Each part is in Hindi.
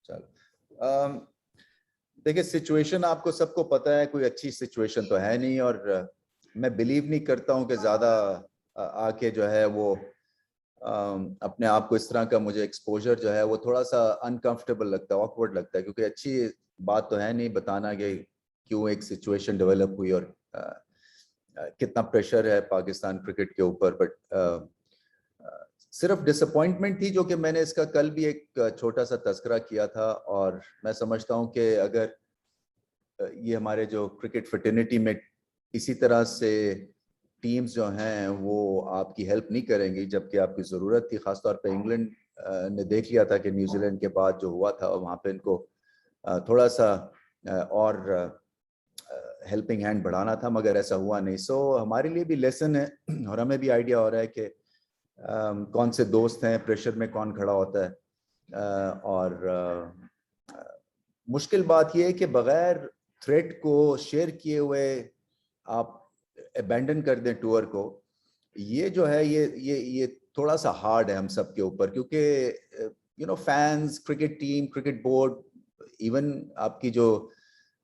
चलो, देखिए सिचुएशन आपको सबको पता है, कोई अच्छी सिचुएशन तो है नहीं, और मैं बिलीव नहीं करता हूँ कि ज़्यादा आके जो है वो अपने आप को इस तरह का, मुझे एक्सपोजर जो है वो थोड़ा सा अनकंफर्टेबल लगता है, ऑकवर्ड लगता है, क्योंकि अच्छी बात तो है नहीं बताना कि क्यों एक सिचुएशन डेवलप हुई और कितना प्रेशर है पाकिस्तान क्रिकेट के ऊपर। बट सिर्फ डिसअपॉइंटमेंट थी, जो कि मैंने इसका कल भी एक छोटा सा तस्करा किया था, और मैं समझता हूँ कि अगर ये हमारे जो क्रिकेट फ्रेटर्निटी में इसी तरह से टीम्स जो हैं वो आपकी हेल्प नहीं करेंगी जबकि आपकी ज़रूरत थी, ख़ासतौर पे इंग्लैंड ने देख लिया था कि न्यूजीलैंड के बाद जो हुआ था वहाँ पे इनको थोड़ा सा और हेल्पिंग हैंड बढ़ाना था, मगर ऐसा हुआ नहीं। सो हमारे लिए भी लेसन है और हमें भी आइडिया हो रहा है कि कौन से दोस्त हैं, प्रेशर में कौन खड़ा होता है। और मुश्किल बात यह है कि बगैर थ्रेट को शेयर किए हुए आप अबैंडन कर दें टूर को, ये जो है ये थोड़ा सा हार्ड है हम सब के ऊपर, क्योंकि fans, cricket team, cricket board, even आपकी जो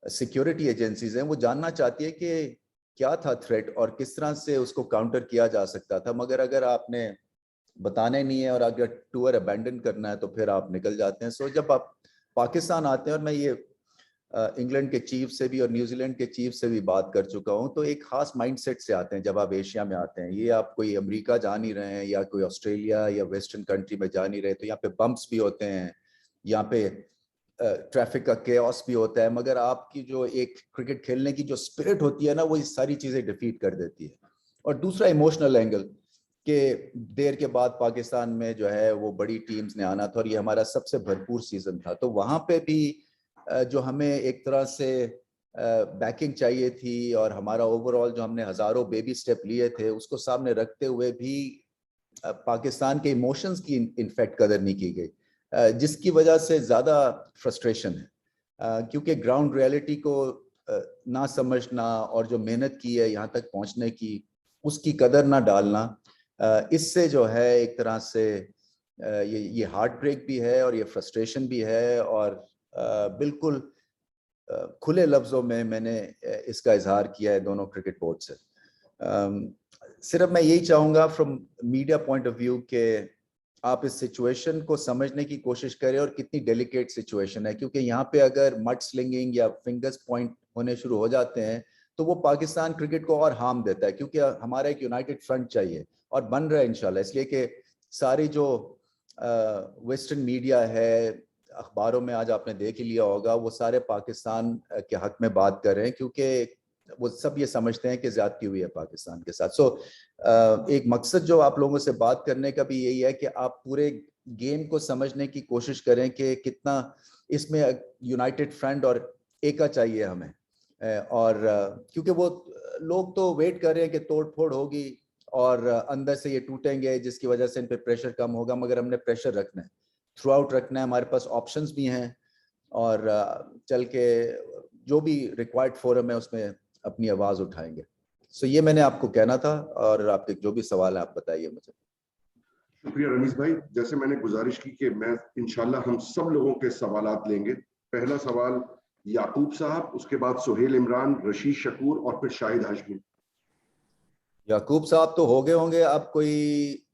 सिक्योरिटी एजेंसीज हैं वो जानना चाहती है कि क्या था थ्रेट और किस तरह से उसको काउंटर किया जा सकता था। मगर अगर आपने बताने नहीं है और अगर टूर अबैंडन करना है तो फिर आप निकल जाते हैं। सो जब आप पाकिस्तान आते हैं, और मैं ये इंग्लैंड के चीफ से भी और न्यूजीलैंड के चीफ से भी बात कर चुका हूं, तो एक खास माइंडसेट से आते हैं जब आप एशिया में आते हैं। ये आप कोई अमेरिका जा नहीं रहे हैं या कोई ऑस्ट्रेलिया या वेस्टर्न कंट्री में जा नहीं रहे, तो यहाँ पे बम्प्स भी होते हैं, यहाँ पे ट्रैफिक का केओस भी होता है, मगर आपकी जो एक क्रिकेट खेलने की जो स्पिरिट होती है ना, वो ये सारी चीजें डिफीट कर देती है। और दूसरा इमोशनल एंगल, कि देर के बाद पाकिस्तान में जो है वो बड़ी टीम्स ने आना था और ये हमारा सबसे भरपूर सीजन था, तो वहां पे भी जो हमें एक तरह से बैकिंग चाहिए थी, और हमारा ओवरऑल जो हमने हजारों बेबी स्टेप लिए थे उसको सामने रखते हुए भी पाकिस्तान के इमोशंस की इनफैक्ट कदर नहीं की गई, जिसकी वजह से ज़्यादा फ्रस्ट्रेशन है, क्योंकि ग्राउंड रियलिटी को ना समझना और जो मेहनत की है यहाँ तक पहुँचने की उसकी कदर ना डालना, इससे जो है एक तरह से ये हार्ट ब्रेक भी है और ये फ्रस्ट्रेशन भी है। और बिल्कुल खुले लफ्ज़ों में मैंने इसका इजहार किया है दोनों क्रिकेट बोर्ड से। सिर्फ मैं यही चाहूँगा from media point of view कि आप इस सिचुएशन को समझने की कोशिश करें और कितनी डेलिकेट सिचुएशन है, क्योंकि यहाँ पे अगर मड स्लिंगिंग या फिंगर्स पॉइंट होने शुरू हो जाते हैं तो वो पाकिस्तान क्रिकेट को और हार्म देता है, क्योंकि हमारा एक यूनाइटेड फ्रंट चाहिए और बन रहा है इंशाल्लाह। इसलिए कि सारी जो वेस्टर्न मीडिया है, अखबारों में आज आपने देख ही लिया होगा, वो सारे पाकिस्तान के हक में बात कर रहे हैं, क्योंकि वो सब ये समझते हैं कि ज्यादती हुई है पाकिस्तान के साथ। सो एक मकसद जो आप लोगों से बात करने का भी यही है कि आप पूरे गेम को समझने की कोशिश करें कि कितना इसमें यूनाइटेड फ्रंट और एका चाहिए हमें। और क्योंकि वो लोग तो वेट कर रहे हैं कि तोड़ फोड़ होगी और अंदर से ये टूटेंगे, जिसकी वजह से इन पे प्रेशर कम होगा, मगर हमने प्रेशर रखना है, थ्रू आउट रखना है। हमारे पास ऑप्शंस भी हैं और चल के जो भी रिक्वायर्ड फोरम है उसमें अपनी आवाज उठाएंगे। सो ये मैंने आपको कहना था, और आपके जो भी सवाल है आप बताइए मुझे। शुक्रिया रमीज भाई। जैसे मैंने गुजारिश की कि मैं इंशाल्लाह हम सब लोगों के सवालात लेंगे। पहला सवाल याकूब साहब, उसके बाद सुहेल इमरान, रशीद शकूर और फिर शाहिद हाशमी। याकूब साहब तो हो गए होंगे, आप कोई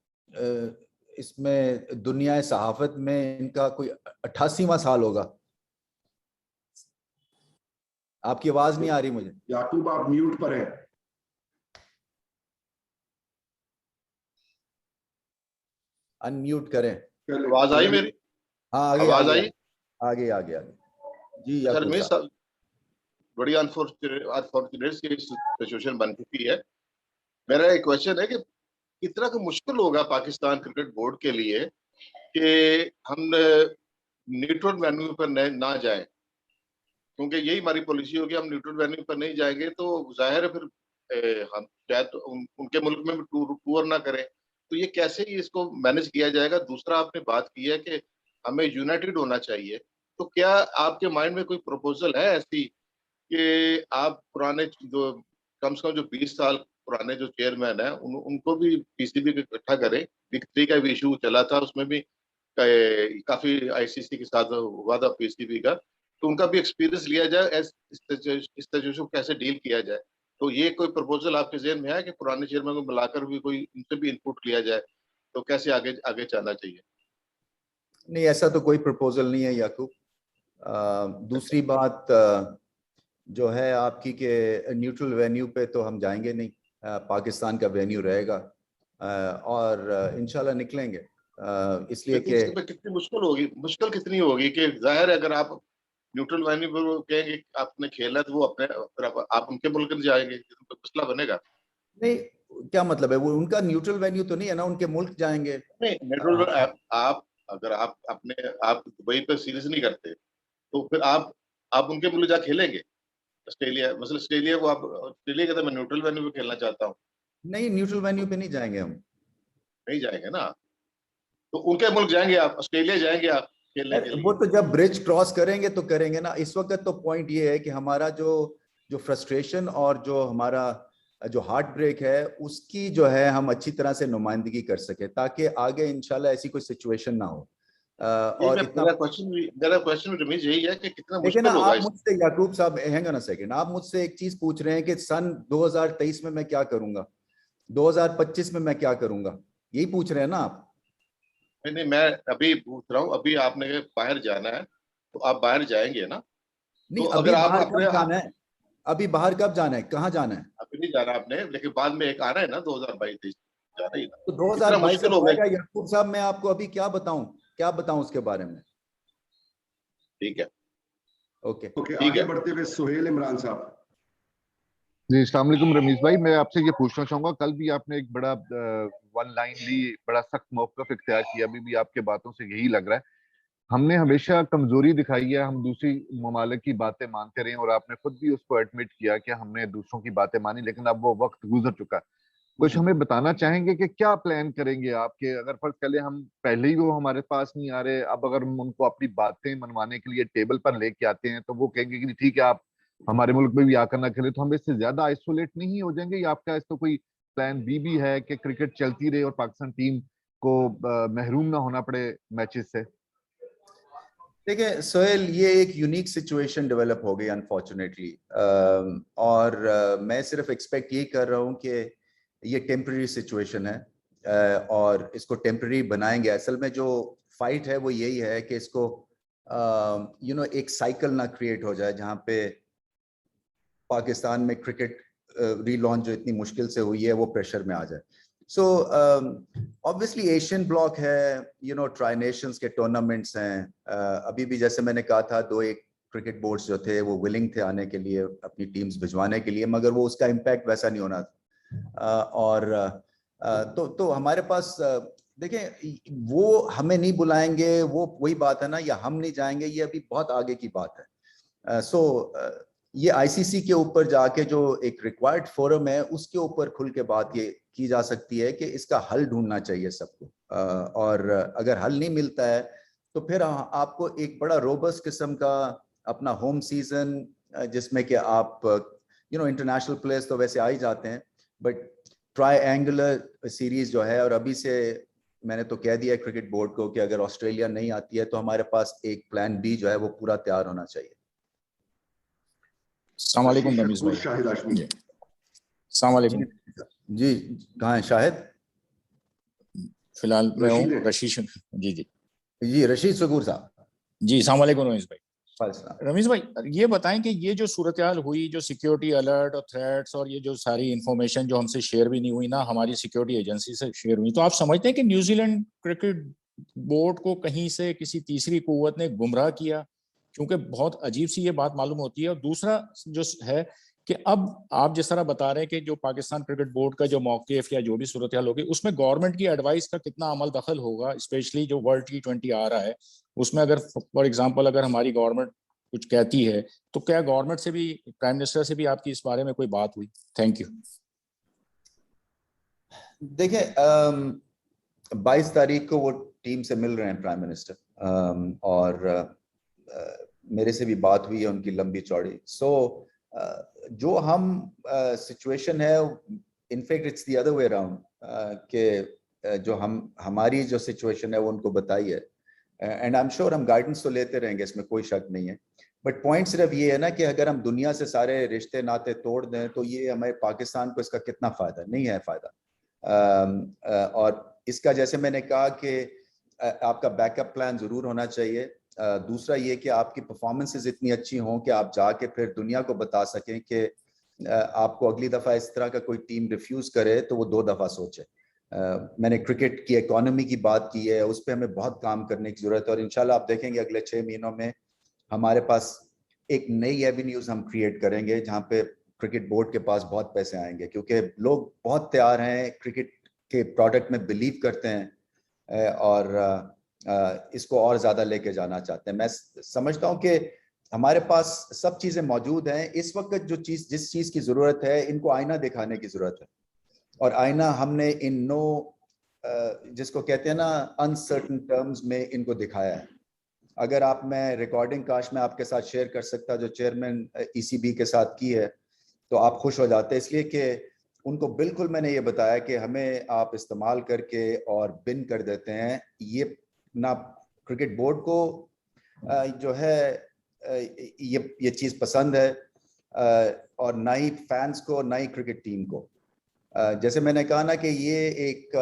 इसमें दुनिया सहाफत में इनका कोई 88वां साल होगा। आपकी आवाज नहीं आ रही मुझे। याकूब आप म्यूट पर हैं। अनम्यूट करें। आवाज आई मेरी? हाँ आगे आवाज आगे आई? आगे आगे आगे जी। अच्छा याकूब साहब, बड़ी अनफॉर्चुनेट सिचुएशन बन चुकी है। मेरा एक क्वेश्चन है कि कितना का मुश्किल होगा पाकिस्तान क्रिकेट बोर्ड के लिए कि हम न्यूट्रल वेन्यू पर ना जाएं, क्योंकि यही हमारी पॉलिसी होगी, हम न्यूट्रल वेन्यू पर नहीं जाएंगे तो जाहिर है फिर हम शायद उनके मुल्क में भी टूर ना करें। तो ये कैसे ही इसको मैनेज किया जाएगा? दूसरा, आपने बात की है कि हमें यूनाइटेड होना चाहिए, तो क्या आपके माइंड में कोई प्रपोजल है ऐसी कि आप पुराने जो कम से कम जो 20 साल पुराने जो चेयरमैन है उनको भी पीसीबी को इकट्ठा करें? बिग 3 का भी इशू चला था, उसमें भी काफी आईसीसी के साथ हुआ था पीसीबी का, तो उनका भी एक्सपीरियंस लिया जाए, इस सिचुएशन को कैसे डील किया जाए। तो ये कोई प्रपोजल आपके जहन में है कि पुराने चेयरमैन को बुलाकर भी कोई उनसे भी इनपुट लिया जाए, तो कैसे आगे आगे चलना चाहिए? नहीं, ऐसा तो कोई प्रपोजल नहीं है याकूब। दूसरी बात जो है आपकी के न्यूट्रल वेन्यू पे तो हम जाएंगे नहीं, पाकिस्तान का वेन्यू रहेगा और इंशाल्लाह निकलेंगे, इसलिए लेकिन कि इसके पे कितनी मुश्किल होगी, मुश्किल कितनी होगी कि जाहिर है अगर आप न्यूट्रल वेन्यू पर वो कहेंगे कि आपने खेला है, तो वो अपने फिर आप उनके मुल्क में जाएंगे, तो मसला बनेगा। नहीं, क्या मतलब है, वो उनका न्यूट्रल वेन्यू तो नहीं है ना, उनके मुल्क जाएंगे। नहीं न्यूट्रल, आप अगर आप अपने आप दुबई पे सीरीज नहीं करते, तो फिर आप उनके मुल्क जा खेलेंगे। ऑस्ट्रेलिया, मतलब ऑस्ट्रेलिया को आप, ऑस्ट्रेलिया कहता है मैं न्यूट्रल वेन्यू पे खेलना चाहता हूँ, नहीं, न्यूट्रल वेन्यू पे नहीं जाएंगे हम। नहीं जाएंगे ना, तो उनके मुल्क जाएंगे आप, ऑस्ट्रेलिया जाएंगे आप खेलने के वो लिए। तो जब ब्रिज क्रॉस करेंगे तो करेंगे ना। इस वक्त तो पॉइंट ये है कि हमारा जो जो फ्रस्ट्रेशन और जो हमारा जो हार्ट ब्रेक है उसकी जो है हम अच्छी तरह से नुमाइंदगी कर सके, ताकि आगे इंशाल्लाह ऐसी कोई सिचुएशन ना हो। ये मैं और इतना, मेरा क्वेश्चन रमेश यही है कि कितना देखिए ना, मुश्किल होगा आप इस। मुझसे याकूब साहब, हैंग ऑन अ सेकंड, आप मुझसे एक चीज पूछ रहे हैं कि सन 2023 में मैं क्या करूंगा, 2025 में मैं क्या करूंगा, यही पूछ रहे हैं ना आप? नहीं नहीं, मैं अभी पूछ रहा हूँ, अभी आपने बाहर जाना है, तो आप बाहर जाएंगे ना, नहीं, तो अभी अगर आप बाहर अपने कब जाना है? अभी बाहर कब जाना है, कहाँ जाना है? अभी नहीं जाना आपने, लेकिन बाद में एक आना है ना 2022 जाना ही ना, तो कितना 2022 मुश्किल जब हो गया। आएगा याकूब साहब, मैं आपको अभी क्या बताऊं, क्या बताऊं उसके बारे में? ठीक है, ओके। ओके, ठीक आगे है। बढ़ते हुए सुहेल इमरान साहब। जी अस्सलाम वालेकुम रमीज भाई, मैं आपसे ये पूछना चाहूंगा, कल भी आपने एक बड़ा वन लाइन ली, बड़ा सख्त मौक़िफ़ इख्तियार किया, अभी भी आपके बातों से यही लग रहा है। हमने हमेशा कमजोरी दिखाई है, हम दूसरी ममालिक की बातें मानते रहे, और आपने खुद भी उसको एडमिट किया कि हमने दूसरों की बातें मानी, लेकिन अब वो वक्त गुजर चुका है। कुछ हमें बताना चाहेंगे कि क्या प्लान करेंगे आपके, अगर फर्ज कर ले हम पहले ही वो हमारे पास नहीं आ रहे, अब अगर हम उनको अपनी बातें मनवाने के लिए टेबल पर लेके आते हैं तो वो कहेंगे कि ठीक है आप हमारे मुल्क में भी आकर ना खेले, तो हम इससे ज्यादा आइसोलेट नहीं हो जाएंगे, या आपका इसका कोई प्लान बी भी है कि क्रिकेट चलती रहे और पाकिस्तान टीम को महरूम ना होना पड़े मैचेस से? देखिए सोहेल, ये एक यूनिक सिचुएशन डेवलप हो गई अनफॉर्चुनेटली, और मैं सिर्फ एक्सपेक्ट यही कर रहा हूँ कि ये टेम्पररी सिचुएशन है, और इसको टेम्पररी बनाएंगे। असल में जो फाइट है वो यही है कि इसको एक साइकिल ना क्रिएट हो जाए जहाँ पे पाकिस्तान में क्रिकेट रीलॉन्च जो इतनी मुश्किल से हुई है वो प्रेशर में आ जाए। सो ऑब्वियसली एशियन ब्लॉक है, ट्राई नेशंस के टूर्नामेंट्स हैं, अभी भी जैसे मैंने कहा था, दो एक क्रिकेट बोर्ड्स जो थे वो विलिंग थे आने के लिए, अपनी टीम्स भिजवाने के लिए, मगर वो उसका इम्पैक्ट वैसा नहीं होना था। तो हमारे पास देखें, वो हमें नहीं बुलाएंगे, वो वही बात है ना, या हम नहीं जाएंगे, ये अभी बहुत आगे की बात है। ये आईसीसी के ऊपर जाके जो एक रिक्वायर्ड फोरम है उसके ऊपर खुल के बात ये की जा सकती है कि इसका हल ढूंढना चाहिए सबको, और अगर हल नहीं मिलता है तो फिर आपको एक बड़ा रोबस्ट किस्म का अपना होम सीजन, जिसमें कि आप इंटरनेशनल प्लेयर्स तो वैसे आ ही जाते हैं, बट ट्रायंगुलर सीरीज जो है, और अभी से मैंने तो कह दिया क्रिकेट बोर्ड को कि अगर ऑस्ट्रेलिया नहीं आती है तो हमारे पास एक प्लान बी जो है वो पूरा तैयार होना चाहिए। अस्सलाम वालेकुम रमीज भाई। शाहिद हाशमी। अस्सलाम वालेकुम। जी, कहाँ है शाहिद? फिलहाल मैं हूँ रशीद जी जी जी, रशीद शकूर साहब। जी, अस्सलाम वालेकुम रमीज भाई। फाइल रमीज भाई, ये बताएं कि ये जो सूरत हाल हुई, जो सिक्योरिटी अलर्ट और थ्रेट्स और ये जो सारी इंफॉर्मेशन जो हमसे शेयर भी नहीं हुई ना, हमारी सिक्योरिटी एजेंसी से शेयर हुई, तो आप समझते हैं कि न्यूजीलैंड क्रिकेट बोर्ड को कहीं से किसी तीसरी कुव्वत ने गुमराह किया? क्योंकि बहुत अजीब सी ये बात मालूम होती है। और दूसरा जो है कि अब आप जिस तरह बता रहे हैं कि जो पाकिस्तान क्रिकेट बोर्ड का जो मौक़िफ़ या जो भी सूरत हाल होगी, उसमें गवर्नमेंट की एडवाइस का कितना अमल दखल होगा, स्पेशली जो वर्ल्ड T20 आ रहा है उसमें, अगर फॉर एग्जांपल अगर हमारी गवर्नमेंट कुछ कहती है तो क्या गवर्नमेंट से भी, प्राइम मिनिस्टर से भी आपकी इस बारे में कोई बात हुई? Thank you. देखिए, 22 तारीख को वो टीम से मिल रहे हैं प्राइम मिनिस्टर, और मेरे से भी बात हुई है उनकी लंबी चौड़ी। सो जो हम सिचुएशन है, in fact it's the other way around, कि जो हमारी जो सिचुएशन है वो उनको बताई है, एंड आई एम श्योर हम गाइडेंस तो लेते रहेंगे, इसमें कोई शक नहीं है। बट पॉइंट सिर्फ ये है ना कि अगर हम दुनिया से सारे रिश्ते नाते तोड़ दें तो ये हमारे पाकिस्तान को इसका कितना फायदा, नहीं है फायदा। और इसका जैसे मैंने कहा कि आपका बैकअप प्लान जरूर होना चाहिए। दूसरा ये कि आपकी परफॉर्मेंसेस इतनी अच्छी हों कि आप जाके फिर दुनिया को बता सकें कि आपको अगली दफा इस तरह का कोई टीम रिफ्यूज करे तो वो 2 दफा सोचे। मैंने क्रिकेट की इकोनॉमी की बात की है, उस पर हमें बहुत काम करने की जरूरत है और इंशाल्लाह आप देखेंगे अगले 6 महीनों में हमारे पास एक नई एवेन्यूज हम क्रिएट करेंगे जहाँ पे क्रिकेट बोर्ड के पास बहुत पैसे आएंगे, क्योंकि लोग बहुत तैयार हैं, क्रिकेट के प्रोडक्ट में बिलीव करते हैं और इसको और ज्यादा लेके जाना चाहते हैं। मैं समझता हूँ कि हमारे पास सब चीजें मौजूद हैं। इस वक्त जिस चीज की जरूरत है, इनको आईना दिखाने की जरूरत है और आईना हमने इन जिसको कहते हैं ना अनसर्टन टर्म्स में इनको दिखाया है। अगर आप मैं रिकॉर्डिंग काश में आपके साथ शेयर कर सकता जो चेयरमैन ईसीबी के साथ की है तो आप खुश हो जाते, इसलिए कि उनको बिल्कुल मैंने ये बताया कि हमें आप इस्तेमाल करके और बिन कर देते हैं। ये ना क्रिकेट बोर्ड को जो है ये चीज़ पसंद है और ना ही फैंस को, ना ही क्रिकेट टीम को। जैसे मैंने कहा ना कि ये एक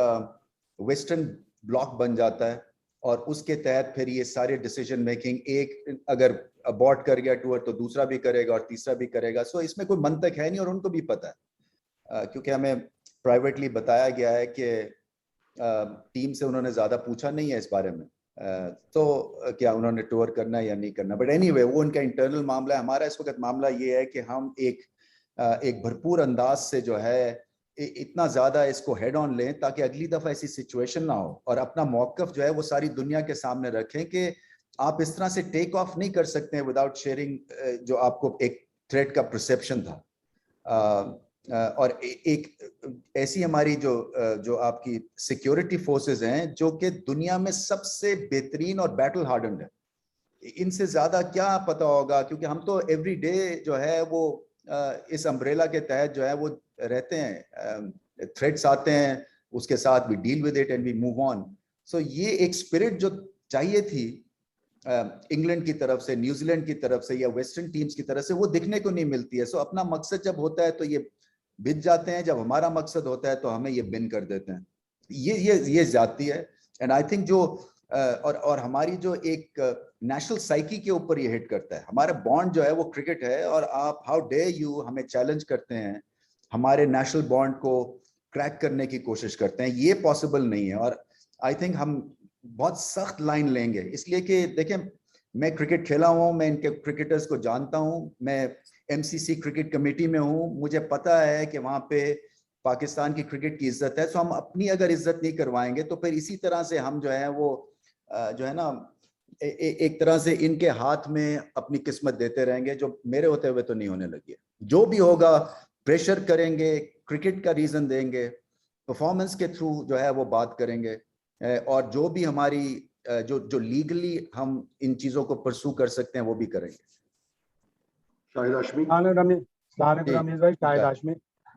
वेस्टर्न ब्लॉक बन जाता है और उसके तहत फिर ये सारे डिसीजन मेकिंग एक अगर अबॉर्ट कर गया टूर तो दूसरा भी करेगा और तीसरा भी करेगा। सो इसमें कोई मंतक है नहीं और उनको भी पता है क्योंकि हमें प्राइवेटली बताया गया है कि टीम से उन्होंने ज़्यादा पूछा नहीं है इस बारे में तो क्या उन्होंने टूर करना है या नहीं करना। बट एनीवे वो उनका इंटरनल मामला है। हमारा इस वक्त मामला ये है कि हम एक भरपूर अंदाज से जो है इतना ज्यादा इसको हेड ऑन लें ताकि अगली दफा ऐसी सिचुएशन ना हो और अपना मौकफ जो है वो सारी दुनिया के सामने रखें कि आप इस तरह से टेक ऑफ नहीं कर सकते हैं विदाउट शेयरिंग जो आपको एक थ्रेट का परसेप्शन था। और एक ऐसी हमारी जो आपकी सिक्योरिटी फोर्सेस हैं जो कि दुनिया में सबसे बेहतरीन और बैटल हार्डन्ड है, इनसे ज्यादा क्या पता होगा, क्योंकि हम तो एवरी डे जो है वो इस अम्ब्रेला के तहत जो है वो रहते हैं। थ्रेट्स आते हैं, उसके साथ we deal with it and we move on. So ये एक स्पिरिट जो चाहिए थी इंग्लैंड की तरफ से, न्यूजीलैंड की तरफ से या वेस्टर्न टीम्स की तरफ से, वो दिखने को नहीं मिलती है। सो अपना मकसद जब होता है तो ये बिक जाते हैं, जब हमारा मकसद होता है तो हमें ये बिन कर देते हैं। ये ज्यादती है। एंड आई थिंक जो और हमारी जो एक नेशनल साइकी के ऊपर ये हिट करता है। हमारा बॉन्ड जो है वो क्रिकेट है और आप हाउ डे यू हमें चैलेंज करते हैं, हमारे नेशनल बॉन्ड को क्रैक करने की कोशिश करते हैं। ये पॉसिबल नहीं है और आई थिंक हम बहुत सख्त लाइन लेंगे, इसलिए कि देखें मैं क्रिकेट खेला हूँ, मैं इनके क्रिकेटर्स को जानता हूँ, मैं एमसीसी क्रिकेट कमेटी में हूँ, मुझे पता है कि वहाँ पे पाकिस्तान की क्रिकेट की इज्जत है। सो हम अपनी अगर इज्जत नहीं करवाएंगे तो फिर इसी तरह से हम जो है वो जो है ना एक तरह से इनके हाथ में अपनी किस्मत देते रहेंगे, जो मेरे होते हुए तो नहीं होने लगी है। जो भी होगा प्रेशर करेंगे, क्रिकेट का रीजन देंगे, परफॉर्मेंस के थ्रू जो है वो बात करेंगे और जो भी हमारी जो लीगली हम इन चीजों को परसू कर सकते हैं वो भी करेंगे। शाहिद हाशमी। रमीज भाई, Shahid Hashmi.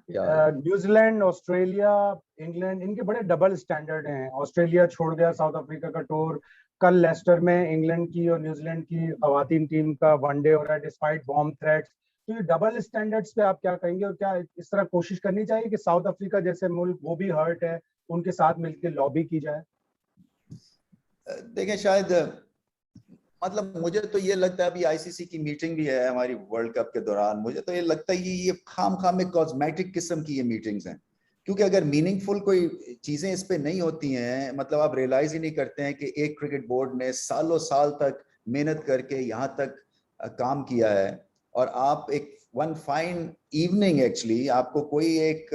New Zealand, Australia, England, इनके बड़े डबल स्टैंडर्ड हैं। ऑस्ट्रेलिया छोड़ गया साउथ अफ्रीका का टूर, कल लेस्टर में इंग्लैंड की और न्यूजीलैंड की खवातीन टीम का वनडे हो रहा है डिस्पाइट बॉम्ब थ्रेट्स। तो ये डबल स्टैंडर्ड्स पे आप क्या कहेंगे और क्या इस तरह कोशिश करनी चाहिए कि साउथ अफ्रीका जैसे मुल्क, वो भी हर्ट है, उनके साथ मिलकर लॉबी की जाए? देखें शायद मतलब मुझे तो ये लगता है अभी आईसीसी की मीटिंग भी है हमारी वर्ल्ड कप के दौरान, मुझे तो ये लगता है ये खाम में कॉस्मेटिक किस्म की ये मीटिंग्स हैं, क्योंकि अगर मीनिंगफुल कोई चीजें इस पे नहीं होती हैं, मतलब आप रियलाइज ही नहीं करते हैं कि एक क्रिकेट बोर्ड ने सालों साल तक मेहनत करके यहाँ तक काम किया है और आप एक वन फाइन इवनिंग एक्चुअली आपको कोई एक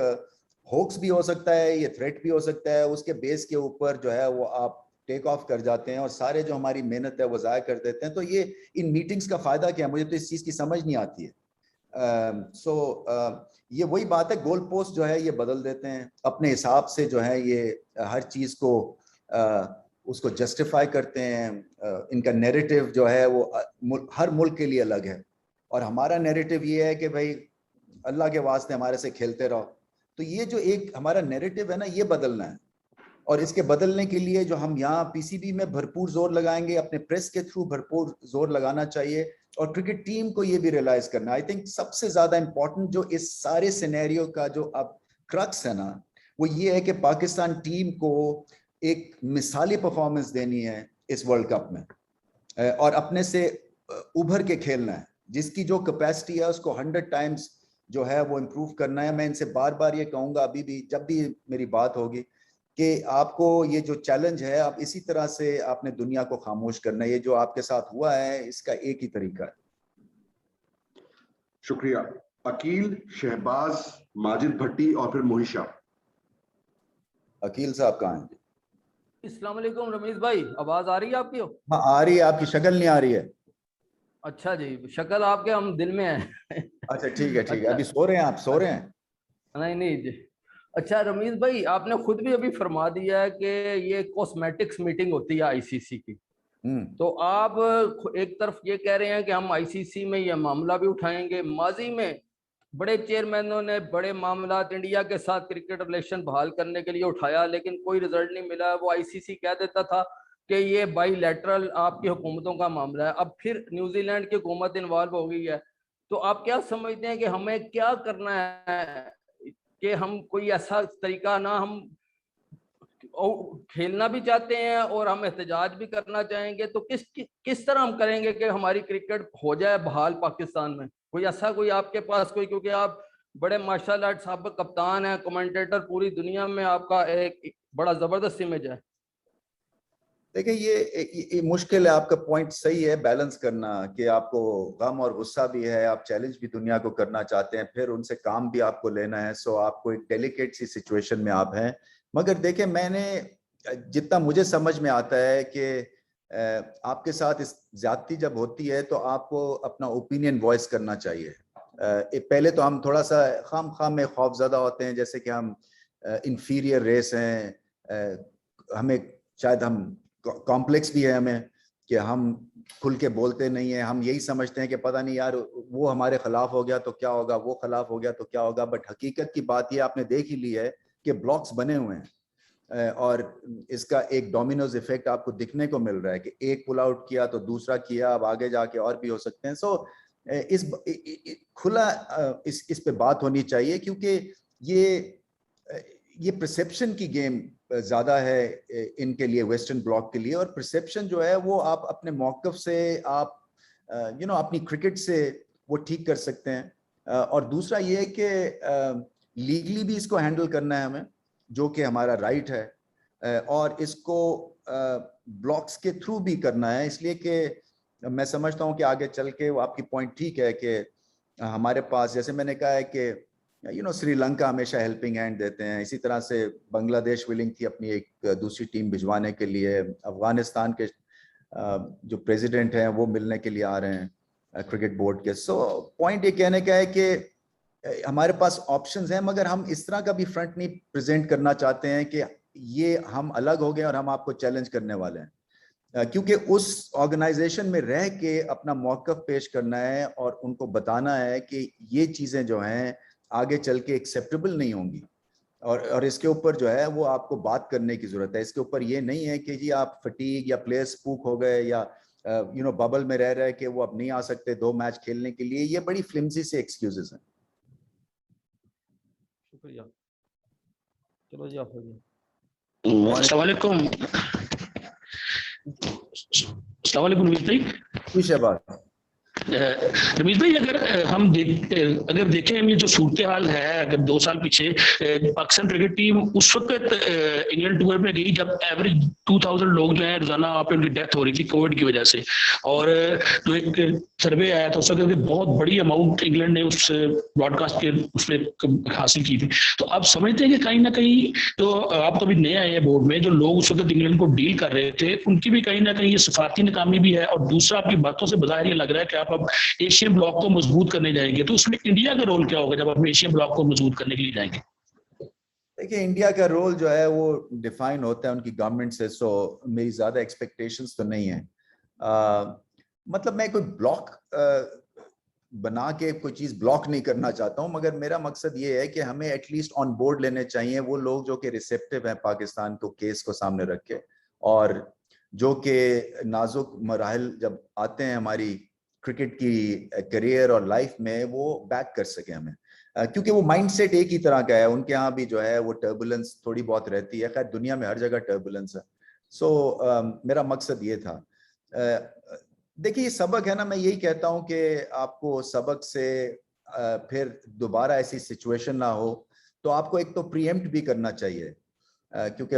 होक्स भी हो सकता है, ये थ्रेट भी हो सकता है, उसके बेस के ऊपर जो है वो आप टेक ऑफ कर जाते हैं और सारे जो हमारी मेहनत है वो ज़ाया कर देते हैं। तो ये इन मीटिंग्स का फायदा क्या है, मुझे तो इस चीज़ की समझ नहीं आती है। ये वही बात है, गोल पोस्ट जो है ये बदल देते हैं अपने हिसाब से, जो है ये हर चीज़ को उसको जस्टिफाई करते हैं। इनका नैरेटिव जो है वो हर मुल्क के लिए अलग है और हमारा नैरेटिव ये है कि भाई अल्लाह के वास्ते हमारे से खेलते रहो। तो ये जो एक हमारा नैरेटिव है ना, ये बदलना है और इसके बदलने के लिए जो हम यहाँ पीसीबी में भरपूर जोर लगाएंगे, अपने प्रेस के थ्रू भरपूर जोर लगाना चाहिए, और क्रिकेट टीम को ये भी रियलाइज करना, आई थिंक सबसे ज्यादा इंपॉर्टेंट जो इस सारे सिनेरियो का जो अब क्रक्स है ना, वो ये है कि पाकिस्तान टीम को एक मिसाली परफॉर्मेंस देनी है इस वर्ल्ड कप में, और अपने से उभर के खेलना है। जिसकी जो कैपेसिटी है उसको 100 टाइम्स जो है वो इम्प्रूव करना है। मैं इनसे बार बार ये कहूंगा, अभी भी जब भी मेरी बात होगी, कि आपको ये जो चैलेंज है, आप इसी तरह से आपने दुनिया को खामोश करना है। ये जो आपके साथ हुआ है, इसका एक ही तरीका है। शुक्रिया। अकील, शहबाज, माजिद भट्टी और फिर मोहिशा। अकील साहब कहाँ हैं? अस्सलाम वालेकुम रमीज भाई, आवाज आ रही है आपकी? हाँ आ रही है, आपकी शक्ल नहीं आ रही है। अच्छा जी, शक्ल आपके हम दिल में है। अच्छा ठीक है, ठीक है। अच्छा। अभी सो रहे हैं आप? सो रहे हैं? नहीं जी। अच्छा रमीज भाई, आपने खुद भी अभी फरमा दिया है कि ये कॉस्मेटिक्स मीटिंग होती है आईसीसी की, तो आप एक तरफ ये कह रहे हैं कि हम आईसीसी में ये मामला भी उठाएंगे। माजी में बड़े चेयरमैनों ने बड़े मामला इंडिया के साथ क्रिकेट रिलेशन बहाल करने के लिए उठाया, लेकिन कोई रिजल्ट नहीं मिला। वो आईसीसी कह देता था कि ये बाईलैटरल आपकी हुकूमतों का मामला है। अब फिर न्यूजीलैंड की हुकूमत इन्वॉल्व हो गई है, तो आप क्या समझते हैं कि हमें क्या करना है कि हम कोई ऐसा तरीका ना, हम खेलना भी चाहते हैं और हम एहतजाज भी करना चाहेंगे, तो किस तरह हम करेंगे कि हमारी क्रिकेट हो जाए बहाल पाकिस्तान में? कोई ऐसा कोई आपके पास कोई, क्योंकि आप बड़े माशाल्लाह साहब कप्तान हैं, कमेंटेटर, पूरी दुनिया में आपका एक बड़ा जबरदस्त इमेज है। देखिए ये मुश्किल है, आपका पॉइंट सही है, बैलेंस करना कि आपको गम और गुस्सा भी है, आप चैलेंज भी दुनिया को करना चाहते हैं, फिर उनसे काम भी आपको लेना है। सो आपको एक डेलिकेट सी सिचुएशन में आप हैं। मगर देखिए, मैंने जितना मुझे समझ में आता है कि आपके साथ इस ज्यादती जब होती है तो आपको अपना ओपिनियन वॉइस करना चाहिए। पहले तो हम थोड़ा सा खाम में खौफजदा होते हैं, जैसे कि हम इंफीरियर रेस हैं, हमें शायद हम कॉम्प्लेक्स भी है हमें कि हम खुल के बोलते नहीं है। हम यही समझते हैं कि पता नहीं यार, वो हमारे खिलाफ हो गया तो क्या होगा, वो खिलाफ हो गया तो क्या होगा। बट हकीकत की बात ये आपने देख ही ली है कि ब्लॉक्स बने हुए हैं, और इसका एक डोमिनोज इफेक्ट आपको दिखने को मिल रहा है कि एक पुल आउट किया तो दूसरा किया, अब आगे जाके और भी हो सकते हैं। सो इस खुला इस पे बात होनी चाहिए, क्योंकि ये परसेप्शन की गेम ज्यादा है इनके लिए, वेस्टर्न ब्लॉक के लिए। और परसेप्शन जो है वो आप अपने मौकफ से, आप अपनी क्रिकेट से वो ठीक कर सकते हैं। और दूसरा ये है कि लीगली भी इसको हैंडल करना है हमें, जो कि हमारा राइट है, और इसको ब्लॉक्स के थ्रू भी करना है। इसलिए कि मैं समझता हूँ कि आगे चल के वो आपकी पॉइंट ठीक है कि हमारे पास, जैसे मैंने कहा है कि श्रीलंका हमेशा हेल्पिंग हैंड देते हैं, इसी तरह से बांग्लादेश विलिंग थी अपनी एक दूसरी टीम भिजवाने के लिए, अफगानिस्तान के जो प्रेसिडेंट हैं वो मिलने के लिए आ रहे हैं क्रिकेट बोर्ड के। सो पॉइंट ये कहने का है कि हमारे पास ऑप्शंस हैं, मगर हम इस तरह का भी फ्रंट नहीं प्रेजेंट करना चाहते हैं कि ये हम अलग हो गए और हम आपको चैलेंज करने वाले हैं, क्योंकि उस ऑर्गेनाइजेशन में रह के अपना मौकफ पेश करना है और उनको बताना है कि ये चीजें जो हैं आगे चल के एक्सेप्टेबल नहीं होंगी, और इसके ऊपर जो है वो आपको बात करने की जरूरत है। इसके ऊपर ये नहीं है कि जी आप फटीग या प्लेयर्स स्पूक हो गए या बबल में रह रहे कि वो अब नहीं आ सकते 2 मैच खेलने के लिए। ये बड़ी फ्लिमसी से एक्सक्यूजेस हैं। शुक्रिया। चलो जी, आप अस्सलाम वालेकुम। अस्सलाम वालेकुम रमीज भाई। रमीज भाई, अगर देखें ये जो सूरत हाल है, अगर 2 साल पीछे पाकिस्तान क्रिकेट टीम उस वक्त इंग्लैंड टूर में गई जब एवरेज 2000 लोग जो है रोजाना वहाँ पे उनकी डेथ हो रही थी कोविड की वजह से, और जो एक सर्वे आया था उस वक्त बहुत बड़ी अमाउंट इंग्लैंड ने उस ब्रॉडकास्ट के उसमें हासिल की थी। तो आप समझते हैं कि कहीं ना कहीं, तो आप कभी नए आए हैं बोर्ड में, जो लोग उस वक्त इंग्लैंड को डील कर रहे थे उनकी भी कहीं ना कहीं ये सफारती नाकामी भी है, और दूसरा आपकी बातों से बाहर ये लग रहा है कि आप अब एशियन ब्लॉक को मजबूत करने जाएंगे, तो उसमें इंडिया का रोल क्या होगा जब आप एशियन ब्लॉक को मजबूत करने के लिए जाएंगे? देखिए, इंडिया का रोल जो है वो डिफाइन होता है उनकी गवर्नमेंट से, सो मेरी ज्यादा एक्सपेक्टेशंस तो नहीं है। मतलब मैं कोई ब्लॉक बना के कोई चीज ब्लॉक नहीं करना चाहता हूं, मगर मेरा मकसद ये है कि हमें एटलीस्ट ऑन बोर्ड लेने चाहिए वो लोग जो कि रिसेप्टिव हैं पाकिस्तान को केस को सामने रख के, और जो कि नाजुक मराहल जब आते हैं हमारी क्रिकेट की करियर और लाइफ में, वो बैक कर सके हमें, क्योंकि वो माइंडसेट एक ही तरह का है। उनके यहाँ भी जो है वो टर्बुलेंस थोड़ी बहुत रहती है, खैर दुनिया में हर जगह टर्बुलेंस है। सो मेरा मकसद ये था। देखिए ये सबक है ना, मैं यही कहता हूं कि आपको सबक से फिर दोबारा ऐसी सिचुएशन ना हो, तो आपको एक तो प्रीएम्प्ट भी करना चाहिए, क्योंकि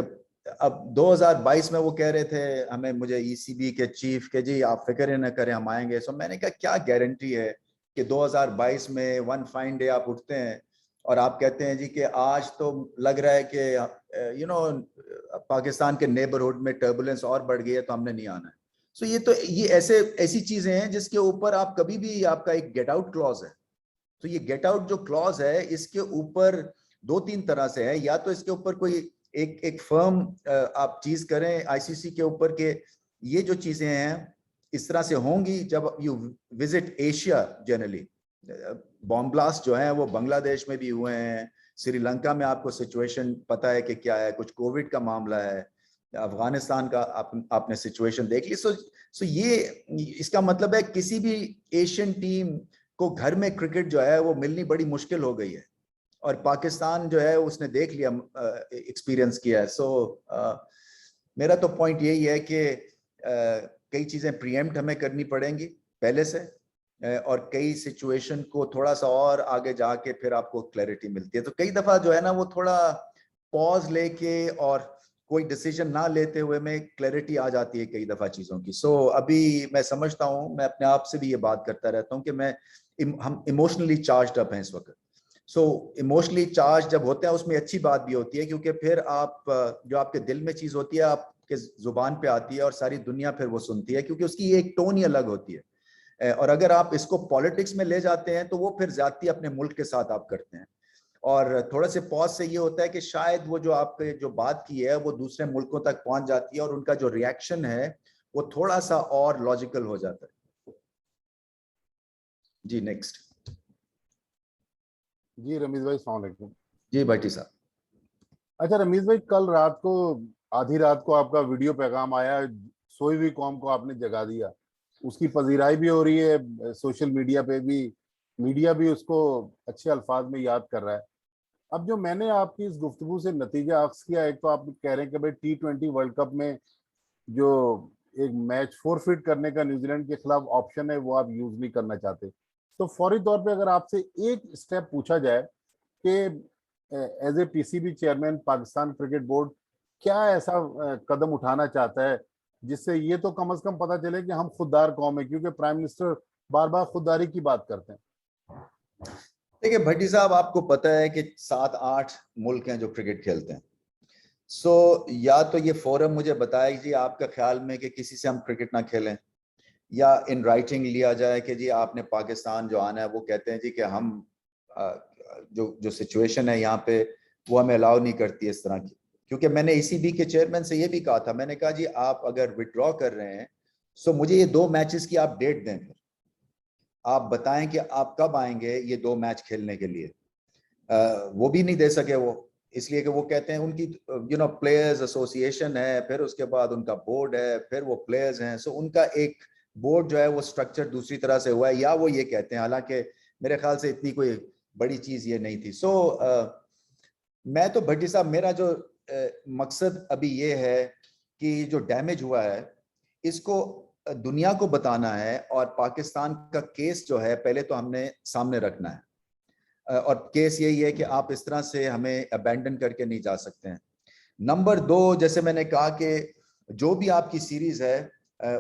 अब 2022 में वो कह रहे थे हमें, मुझे ईसीबी के चीफ के जी आप फिक्र न करें हम आएंगे। सो मैंने कहा क्या गारंटी है कि 2022 में वन फाइन डे आप उठते हैं और आप कहते हैं जी कि आज तो लग रहा है कि यू नो पाकिस्तान के नेबरहुड में टर्बुलेंस और बढ़ गई है तो हमने नहीं आना है। सो ये ऐसी चीजें हैं जिसके ऊपर आप कभी भी, आपका एक गेट आउट क्लॉज है। तो ये गेट आउट जो क्लॉज है इसके ऊपर 2-3 तरह से है, या तो इसके ऊपर कोई एक फर्म आप चीज करें आईसीसी के ऊपर के ये जो चीजें हैं इस तरह से होंगी जब you visit Asia. Generally bomb blast जो है वो बांग्लादेश में भी हुए हैं, श्रीलंका में आपको सिचुएशन पता है कि क्या है, कुछ कोविड का मामला है, अफगानिस्तान का आपने सिचुएशन देख ली। सो ये इसका मतलब है किसी भी एशियन टीम को घर में क्रिकेट जो है वो मिलनी बड़ी मुश्किल हो गई है, और पाकिस्तान जो है उसने देख लिया, एक्सपीरियंस किया है। सो मेरा तो पॉइंट यही है कि कई चीजें प्रीएम्प्ट हमें करनी पड़ेंगी पहले से, और कई सिचुएशन को थोड़ा सा और आगे जाके फिर आपको क्लैरिटी मिलती है। तो कई दफा जो है ना वो थोड़ा पॉज लेके और कोई डिसीजन ना लेते हुए में क्लैरिटी आ जाती है कई दफा चीजों की। सो अभी मैं समझता हूँ, मैं अपने आप से भी ये बात करता रहता हूँ कि हम इमोशनली चार्ज्ड अप हैं इस वक्त। सो इमोशनली चार्ज जब होते हैं उसमें अच्छी बात भी होती है, क्योंकि फिर आप जो आपके दिल में चीज होती है आपके जुबान पे आती है और सारी दुनिया फिर वो सुनती है, क्योंकि उसकी एक टोन ही अलग होती है। और अगर आप इसको पॉलिटिक्स में ले जाते हैं तो वो फिर ज्यादती अपने मुल्क के साथ आप करते हैं। और थोड़ा से पॉज से ये होता है कि शायद वो जो आपने जो बात की है वो दूसरे मुल्कों तक पहुंच जाती है और उनका जो रिएक्शन है वो थोड़ा सा और लॉजिकल हो जाता है। जी नेक्स्ट। जी रमीज भाई अस्सलाम वालेकुम। जी भट्टी साहब। अच्छा रमीज भाई, कल रात को आधी रात को आपका वीडियो पैगाम आया, सोई हुई कौम को आपने जगा दिया, उसकी पजीराई भी हो रही है सोशल मीडिया पे भी, मीडिया भी उसको अच्छे अल्फाज में याद कर रहा है। अब जो मैंने आपकी इस गुफ्तगू से नतीजा अख्ज़ किया, एक तो आप कह रहे हैं कि भाई T20 वर्ल्ड कप में जो एक मैच फोरफिट करने का न्यूजीलैंड के खिलाफ ऑप्शन है वो आप यूज नहीं करना चाहते। तो फौरी तौर पे अगर आपसे एक स्टेप पूछा जाए कि as a PCB chairman Pakistan cricket board क्या ऐसा कदम उठाना चाहता है जिससे ये तो कम से कम पता चले कि हम खुददार कौम है, क्योंकि प्राइम मिनिस्टर बार बार खुददारी की बात करते हैं। देखिए भट्टी साहब, आपको पता है कि 7-8 मुल्क हैं जो क्रिकेट खेलते हैं। सो या तो ये फोरम मुझे बताए जी आपका ख्याल में कि किसी से हम क्रिकेट ना खेलें, या इन राइटिंग लिया जाए कि जी आपने पाकिस्तान जो आना है वो कहते हैं जी कि हम जो सिचुएशन है यहाँ पे वो हमें अलाउ नहीं करती इस तरह की। क्योंकि मैंने ईसीबी के चेयरमैन से ये भी कहा था, मैंने कहा जी आप अगर विड्रॉ कर रहे हैं सो मुझे ये 2 मैचेस की आप डेट दें, फिर आप बताएं कि आप कब आएंगे ये 2 मैच खेलने के लिए। वो भी नहीं दे सके वो, इसलिए कि वो कहते हैं उनकी प्लेयर्स एसोसिएशन है, फिर उसके बाद उनका बोर्ड है, फिर वो प्लेयर्स हैं। सो उनका एक बोर्ड जो है वो स्ट्रक्चर दूसरी तरह से हुआ है, या वो ये कहते हैं, हालांकि मेरे ख्याल से इतनी कोई बड़ी चीज ये नहीं थी। सो मैं तो भट्टी साहब, मेरा जो मकसद अभी ये है कि जो डैमेज हुआ है इसको दुनिया को बताना है, और पाकिस्तान का केस जो है पहले तो हमने सामने रखना है, और केस यही है कि आप इस तरह से हमें अबैंडन करके नहीं जा सकते हैं। नंबर 2, जैसे मैंने कहा कि जो भी आपकी सीरीज है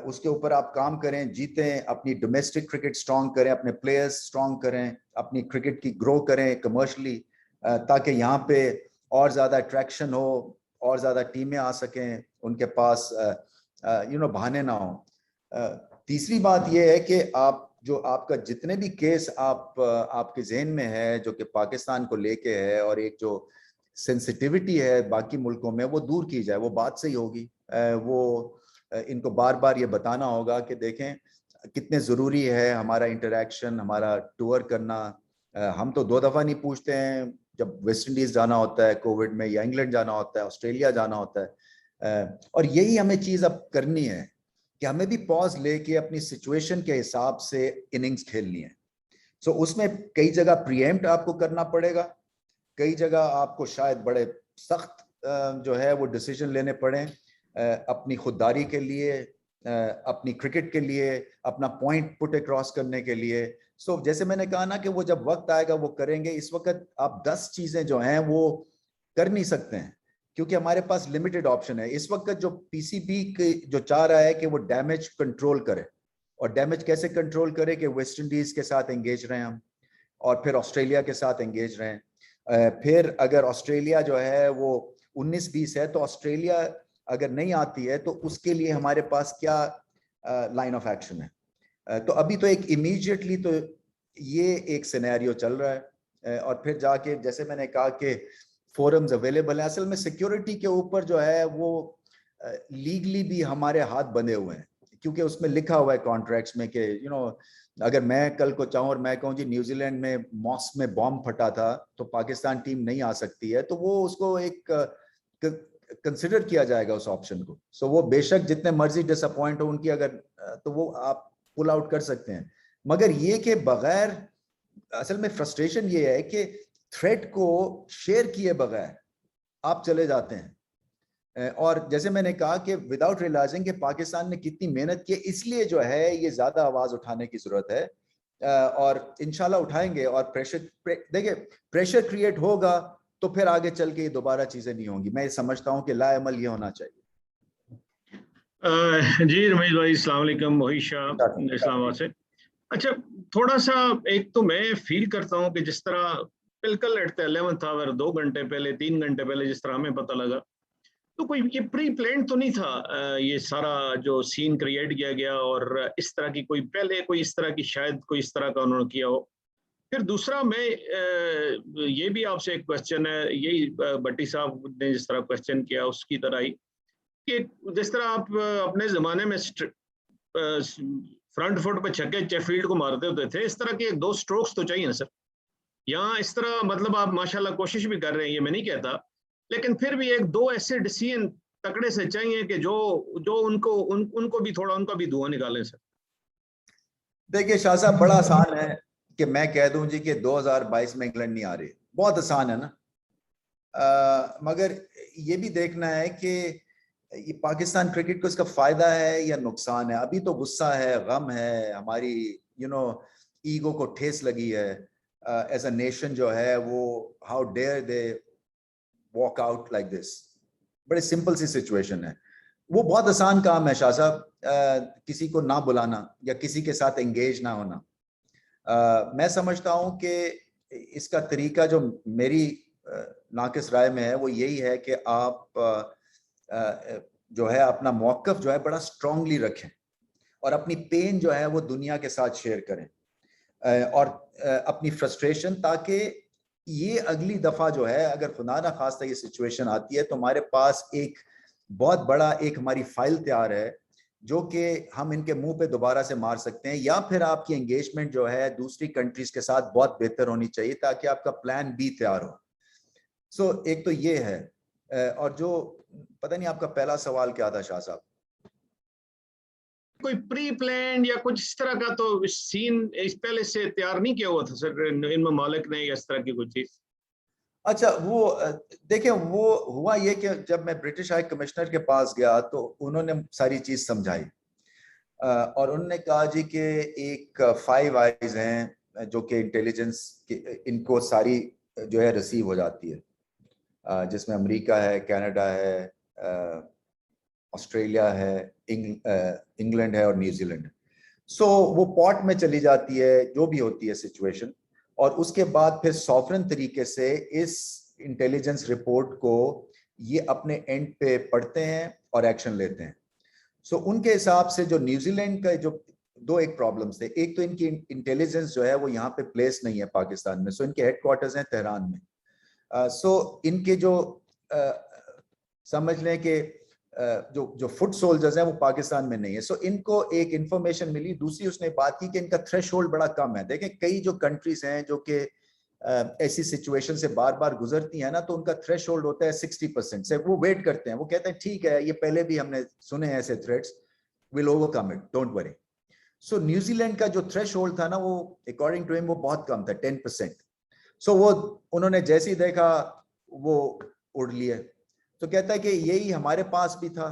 उसके ऊपर आप काम करें, जीतें, अपनी डोमेस्टिक क्रिकेट स्ट्रॉन्ग करें, अपने प्लेयर्स स्ट्रॉन्ग करें, अपनी क्रिकेट की ग्रो करें कमर्शली, ताकि यहाँ पे और ज़्यादा अट्रैक्शन हो, और ज़्यादा टीमें आ सकें, उनके पास बहाने ना हो। तीसरी बात यह है कि आप जो आपका जितने भी केस आपके जहन में है जो कि पाकिस्तान को लेके है, और एक जो सेंसिटिविटी है बाकी मुल्कों में, वो दूर की जाए। वो बात सही होगी, वो इनको बार बार ये बताना होगा कि देखें कितने ज़रूरी है हमारा इंटरेक्शन, हमारा टूर करना। हम तो 2 दफ़ा नहीं पूछते हैं, जब वेस्ट इंडीज़ जाना होता है कोविड में, या इंग्लैंड जाना होता है, ऑस्ट्रेलिया जाना होता है। और यही हमें चीज़ अब करनी है कि हमें भी पॉज लेके अपनी सिचुएशन के हिसाब से इनिंग्स खेलनी है। सो उसमें कई जगह प्रीएम्प्ट आपको करना पड़ेगा, कई जगह आपको शायद बड़े सख्त जो है वो डिसीजन लेने पड़े अपनी खुददारी के लिए, अपनी क्रिकेट के लिए, अपना पॉइंट पुट अक्रॉस करने के लिए। सो जैसे मैंने कहा ना कि वो जब वक्त आएगा वो करेंगे। इस वक्त आप 10 चीजें जो हैं वो कर नहीं सकते हैं क्योंकि हमारे पास लिमिटेड ऑप्शन है। इस वक्त जो पीसीबी जो चाह रहा है कि वो डैमेज कंट्रोल करे, और डैमेज कैसे कंट्रोल करे कि वेस्ट इंडीज के साथ एंगेज रहें हम, और फिर ऑस्ट्रेलिया के साथ एंगेज रहें। फिर अगर ऑस्ट्रेलिया जो है वो 19-20 है, तो ऑस्ट्रेलिया अगर नहीं आती है तो उसके लिए हमारे पास क्या लाइन ऑफ एक्शन है। तो अभी तो एक इमीडिएटली तो ये एक सिनेरियो चल रहा है, और फिर जाके जैसे मैंने कहा कि फोरम्स अवेलेबल है। असल में सिक्योरिटी के ऊपर जो है वो लीगली भी हमारे हाथ बंधे हुए हैं, क्योंकि उसमें लिखा हुआ है कॉन्ट्रैक्ट्स में कि अगर मैं कल को चाहूँ और मैं कहूँ जी न्यूजीलैंड में मॉस्क में बॉम्ब फटा था तो पाकिस्तान टीम नहीं आ सकती है, तो वो उसको एक कंसिडर किया जाएगा उस ऑप्शन को। सो वो बेशक जितने मर्जी डिसअपॉइंट हो उनकी, अगर तो वो आप पुल आउट कर सकते हैं। मगर ये कि बगैर, असल में फ्रस्ट्रेशन ये है कि थ्रेट को शेयर किए बगैर आप चले जाते हैं। और जैसे मैंने कहा कि विदाउट रियलाइजिंग कि पाकिस्तान ने कितनी मेहनत की, इसलिए जो है ये ज्यादा आवाज उठाने की जरूरत है, और इंशाल्लाह उठाएंगे। और देखिए प्रेशर क्रिएट होगा तो फिर आगे चल के दोबारा चीजें नहीं होंगी। मैं समझता हूं कि लाएमल ये होना चाहिए। जी रमेश भाई, अस्सलाम वालेकुम, मोहित शाह इस्लामाबाद से। अच्छा, थोड़ा सा एक तो मैं फील करता हूं कि जिस तरह बिल्कुल एट द 11th आवर 2 घंटे पहले 3 घंटे पहले जिस तरह हमें पता लगा, तो कोई ये प्री प्लान तो नहीं था ये सारा जो सीन क्रिएट किया गया, और इस तरह की कोई पहले कोई इस तरह की शायद कोई इस तरह का उन्होंने किया हो। फिर दूसरा मैं ये भी आपसे एक क्वेश्चन है, यही भट्टी साहब ने जिस तरह क्वेश्चन किया उसकी तरह ही, कि जिस तरह आप अपने जमाने में फ्रंट फुट पे छक्के शेफील्ड को मारते होते थे, इस तरह के 2 स्ट्रोक्स तो चाहिए ना सर। यहाँ इस तरह मतलब आप माशाल्लाह कोशिश भी कर रहे हैं, ये मैं नहीं कहता, लेकिन फिर भी 1-2 ऐसे डिसीजन तकड़े से चाहिए कि जो उनको भी थोड़ा उनका भी धुआं निकाले सर। देखिए शाह साहब, बड़ा आसान है कि मैं कह दूं जी कि 2022 में इंग्लैंड नहीं आ रही, बहुत आसान है ना। मगर ये भी देखना है कि ये पाकिस्तान क्रिकेट को इसका फायदा है या नुकसान है। अभी तो गुस्सा है, गम है, हमारी ईगो को ठेस लगी है एज अ नेशन जो है वो, how dare they walk out like this. बड़े सिंपल सी सिचुएशन है। वो बहुत आसान काम है शाह साहब, किसी को ना बुलाना या किसी के साथ एंगेज ना होना। मैं समझता हूं कि इसका तरीका जो मेरी नाकिस राय में है वो यही है कि आप जो है अपना मौक़िफ़ जो है बड़ा स्ट्रांगली रखें, और अपनी पेन जो है वो दुनिया के साथ शेयर करें, और अपनी फ्रस्ट्रेशन, ताकि ये अगली दफा जो है अगर खुदा ना खास्ता ये सिचुएशन आती है तो हमारे पास एक बहुत बड़ा एक हमारी फाइल तैयार है जो कि हम इनके मुंह पे दोबारा से मार सकते हैं। या फिर आपकी एंगेजमेंट जो है दूसरी कंट्रीज के साथ बहुत बेहतर होनी चाहिए ताकि आपका प्लान बी तैयार हो। सो एक तो ये है। और जो पता नहीं आपका पहला सवाल क्या था शाह साहब? कोई प्री प्लान या कुछ इस तरह का तो सीन इस पहले से तैयार नहीं किया हुआ था सर इन ममालिक ने, या इस तरह की कुछ चीज? अच्छा, वो देखिए वो हुआ ये कि जब मैं ब्रिटिश हाई कमिश्नर के पास गया तो उन्होंने सारी चीज समझाई, और उन्होंने कहा जी कि एक 5 आईज हैं जो कि इंटेलिजेंस इनको सारी जो है रिसीव हो जाती है, जिसमें अमेरिका है, कनाडा है, ऑस्ट्रेलिया है, इंग्लैंड है और न्यूजीलैंड। सो वो पॉट में चली जाती है जो भी होती है सिचुएशन, और उसके बाद फिर सॉवरेन तरीके से इस इंटेलिजेंस रिपोर्ट को ये अपने एंड पे पढ़ते हैं और एक्शन लेते हैं। सो उनके हिसाब से जो न्यूजीलैंड का जो 2 एक प्रॉब्लम्स थे, एक तो इनकी इंटेलिजेंस जो है वो यहाँ पे प्लेस नहीं है पाकिस्तान में, सो इनके हेडक्वार्टर्स हैं तेहरान में। सो इनके जो समझ लें कि जो फुट सोल्जर्स हैं वो पाकिस्तान में नहीं है। सो इनको एक इंफॉर्मेशन मिली। दूसरी उसने बात की कि इनका थ्रेशोल्ड बड़ा कम है। देखें कई जो कंट्रीज हैं जो कि ऐसी सिचुएशन से बार बार गुजरती है ना, तो उनका थ्रेशोल्ड होता है 60% से। वो वेट करते हैं, वो कहते हैं ठीक है ये पहले भी हमने सुने हैं ऐसे threats, will overcome it, don't worry. So New Zealand का जो थ्रेशोल्ड था ना वो अकॉर्डिंग टू हिम वो बहुत कम था, 10%। सो वो उन्होंने जैसे ही देखा वो उड़ लिए। तो कहता है कि यही हमारे पास भी था,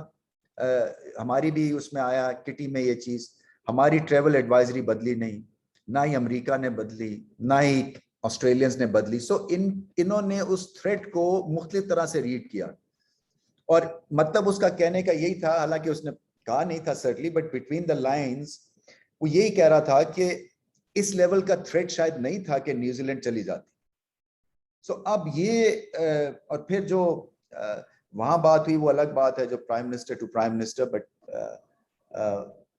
हमारी भी उसमें आया किटी में ये चीज। हमारी ट्रेवल एडवाइजरी बदली नहीं, ना ही अमेरिका ने बदली, ना ही ऑस्ट्रेलियंस ने बदली। सो इन्होंने उस थ्रेट को मुख्तलिफ तरह से रीड किया। और मतलब उसका कहने का यही था, हालांकि उसने कहा नहीं था certainly, but between the lines वो यही कह रहा था कि इस लेवल का थ्रेट शायद नहीं था कि न्यूजीलैंड चली जाती। सो अब ये और फिर जो वहां बात हुई वो अलग बात है, जो prime minister to prime minister, but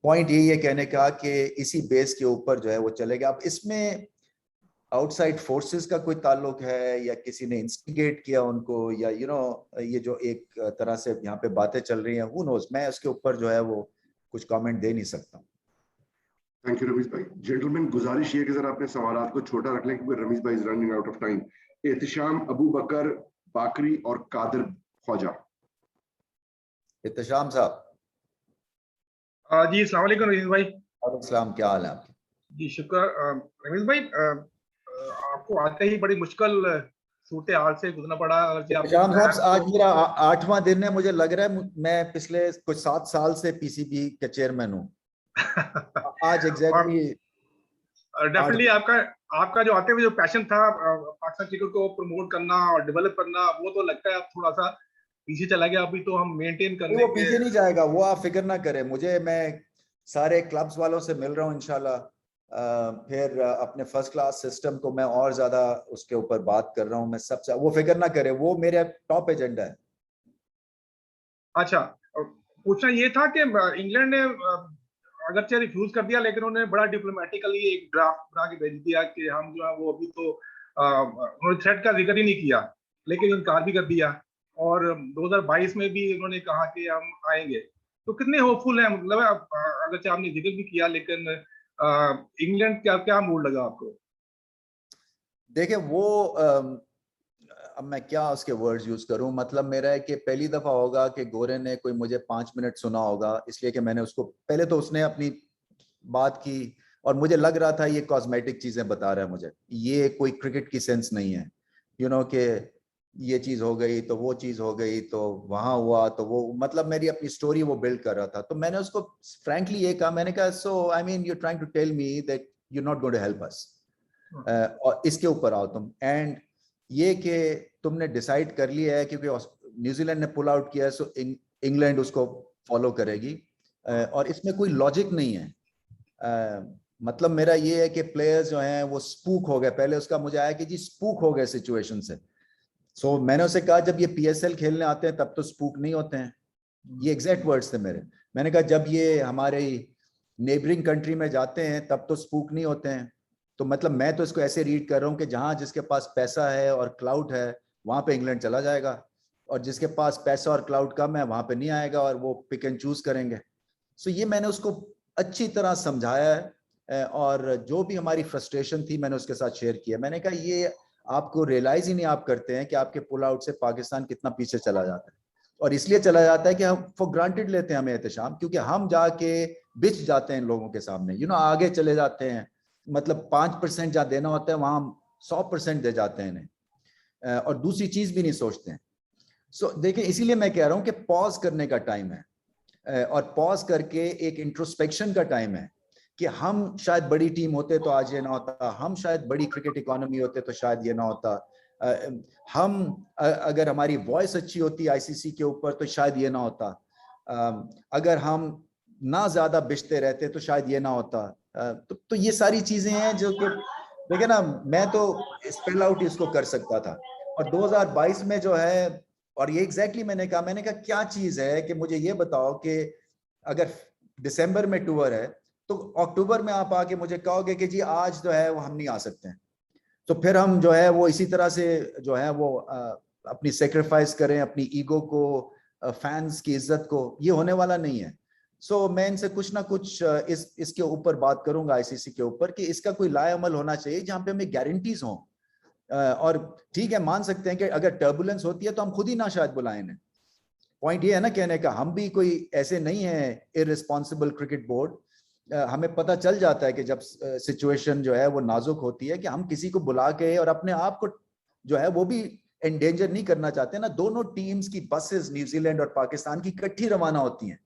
point यही है कहने का कि इसी बेस के ऊपर जो है वो चलेगा। अब इसमें आउटसाइड फोर्सेस का कोई ताल्लुक है या किसी ने इंस्टिगेट किया उनको, या ये जो एक तरह से यहाँ पे बातें चल रही हैं, हु नोज। मैं उसके ऊपर जो है वो कुछ कमेंट दे नहीं सकता। थैंक यू रमीज भाई। जेंटलमैन, गुजारिश ये कि जरा अपने सवालात को छोटा रख लें क्योंकि रमीज भाई is running out of time. Ehtisham, Abu Bakar, Bakri और कादिर ख्वाजा। एहतिशाम साहब। जी अस्सलाम वालेकुम रमीज भाई। वालेकुम, क्या हाल है आपके? जी शुक्र। रमीज भाई आपको आते ही बड़ी मुश्किल सूरत हाल से गुजरना पड़ा। एहतिशाम साहब, आज मेरा 8वां दिन है। मुझे लग रहा है मैं पिछले कुछ 7 साल से पीसीबी के चेयरमैन हूँ। आज एग्जैक्टली डेफिनेटली आपका जो आते हुए जो पैशन था पाकिस्तान क्रिकेट को प्रमोट करना और डेवलप करना, वो तो लगता है आप थोड़ा सा पीछे चला गया। अभी तो हम मेंटेन करने, वो पीछे नहीं जाएगा, वो आप फिक्र ना करें। मैं सारे क्लब्स वालों से मिल रहा हूँ इंशाल्लाह। फिर अपने फर्स्ट क्लास सिस्टम को मैं और ज्यादा उसके ऊपर बात कर रहा हूँ। मैं सबसे, वो फिक्र ना करें, वो मेरा टॉप एजेंडा है। अच्छा, पूछना ये था कि इंग्लैंड ने अगरचे रिफ्यूज कर दिया, लेकिन उन्होंने बड़ा डिप्लोमेटिकली एक ड्राफ्ट बना के भेज दिया कि हम जो है वो अभी तो उन्होंने थ्रेट का जिक्र ही नहीं किया, लेकिन इनकार भी कर दिया। और 2022 में भी उन्होंने कहा कि हम आएंगे। तो कितने होपफुल हैं? मतलब अगरचे आपने जिक्र भी किया, लेकिन इंग्लैंड क्या मूड लगा आपको? देखिए वो अब मैं क्या उसके वर्ड्स यूज करूं। मतलब मेरा है कि पहली दफा होगा कि गोरे ने कोई मुझे 5 मिनट सुना होगा, इसलिए कि मैंने उसको पहले तो उसने अपनी बात की और मुझे लग रहा था ये कॉस्मेटिक चीजें बता रहा है मुझे, ये कोई क्रिकेट की सेंस नहीं है। कि ये चीज हो गई तो वो चीज हो गई तो वहां हुआ तो वो, मतलब मेरी अपनी स्टोरी वो बिल्ड कर रहा था। तो मैंने उसको फ्रैंकली ये कहा, मैंने कहा so I mean you trying to tell me that you not going to help us, और इसके ऊपर आओ तुम। एंड ये कि तुमने डिसाइड कर लिया है क्योंकि न्यूजीलैंड ने पुल आउट किया है, सो इंग्लैंड उसको फॉलो करेगी, और इसमें कोई लॉजिक नहीं है। मतलब मेरा ये है कि प्लेयर्स जो हैं वो स्पूक हो गए। पहले उसका मुझे आया कि जी स्पूक हो गए सिचुएशन से। सो मैंने उसे कहा जब ये PSL खेलने आते हैं तब तो स्पूक नहीं होते हैं, ये एग्जैक्ट वर्ड्स थे मेरे। मैंने कहा जब ये हमारे नेबरिंग कंट्री में जाते हैं तब तो स्पूक नहीं होते हैं। तो मतलब मैं तो इसको ऐसे रीड कर रहा हूँ कि जहां जिसके पास पैसा है और क्लाउड है वहां पे इंग्लैंड चला जाएगा, और जिसके पास पैसा और क्लाउड कम है वहां पे नहीं आएगा और वो पिक एंड चूज करेंगे। सो ये मैंने उसको अच्छी तरह समझाया है, और जो भी हमारी फ्रस्ट्रेशन थी मैंने उसके साथ शेयर किया। मैंने कहा ये आपको रियलाइज ही नहीं आप करते हैं कि आपके पुल आउट से पाकिस्तान कितना पीछे चला जाता है, और इसलिए चला जाता है कि हम फॉर ग्रांटेड लेते हैं हमें एहतिशाम, क्योंकि हम जाके बिछ जाते हैं इन लोगों के सामने, आगे चले जाते हैं। मतलब 5% जहाँ देना होता है वहां 100% दे जाते हैं इन्हें, और दूसरी चीज भी नहीं सोचते हैं। सो देखिए, इसीलिए मैं कह रहा हूं कि पॉज करने का टाइम है, और पॉज करके एक इंट्रोस्पेक्शन का टाइम है कि हम शायद बड़ी टीम होते तो आज ये ना होता, हम शायद बड़ी क्रिकेट इकोनॉमी होते तो शायद ये ना होता, हम अगर हमारी वॉइस अच्छी होती ICC के ऊपर तो शायद ये ना होता, अगर हम ना ज्यादा बिछते रहते तो शायद ये ना होता। तो ये सारी चीजें हैं जो कि देखिए ना, मैं तो स्पेल आउट इसको कर सकता था। और 2022 में जो है, और ये एग्जैक्टली मैंने कहा क्या चीज है कि मुझे ये बताओ कि अगर दिसंबर में टूर है तो अक्टूबर में आप आके मुझे कहोगे कि जी आज जो है वो हम नहीं आ सकते हैं, तो फिर हम जो है वो इसी तरह से जो है वो अपनी सेक्रीफाइस करें, अपनी ईगो को फैंस की इज्जत को, ये होने वाला नहीं है। सो मैं इनसे कुछ ना कुछ इसके ऊपर बात करूंगा, आईसीसी के ऊपर, कि इसका कोई लाएअमल होना चाहिए जहां पे हमें गारंटीज हों। और ठीक है, मान सकते हैं कि अगर टर्बुलेंस होती है तो हम खुद ही ना शायद बुलाएं इन्हें। पॉइंट ये है ना कहने का, हम भी कोई ऐसे नहीं है इररिस्पॉन्सिबल क्रिकेट बोर्ड। हमें पता चल जाता है कि जब सिचुएशन जो है वो नाजुक होती है कि हम किसी को बुला के और अपने आप को जो है वो भी एंडेंजर नहीं करना चाहते ना। दोनों टीम्स की बसेस न्यूजीलैंड और पाकिस्तान की इकट्ठी रवाना होती हैं।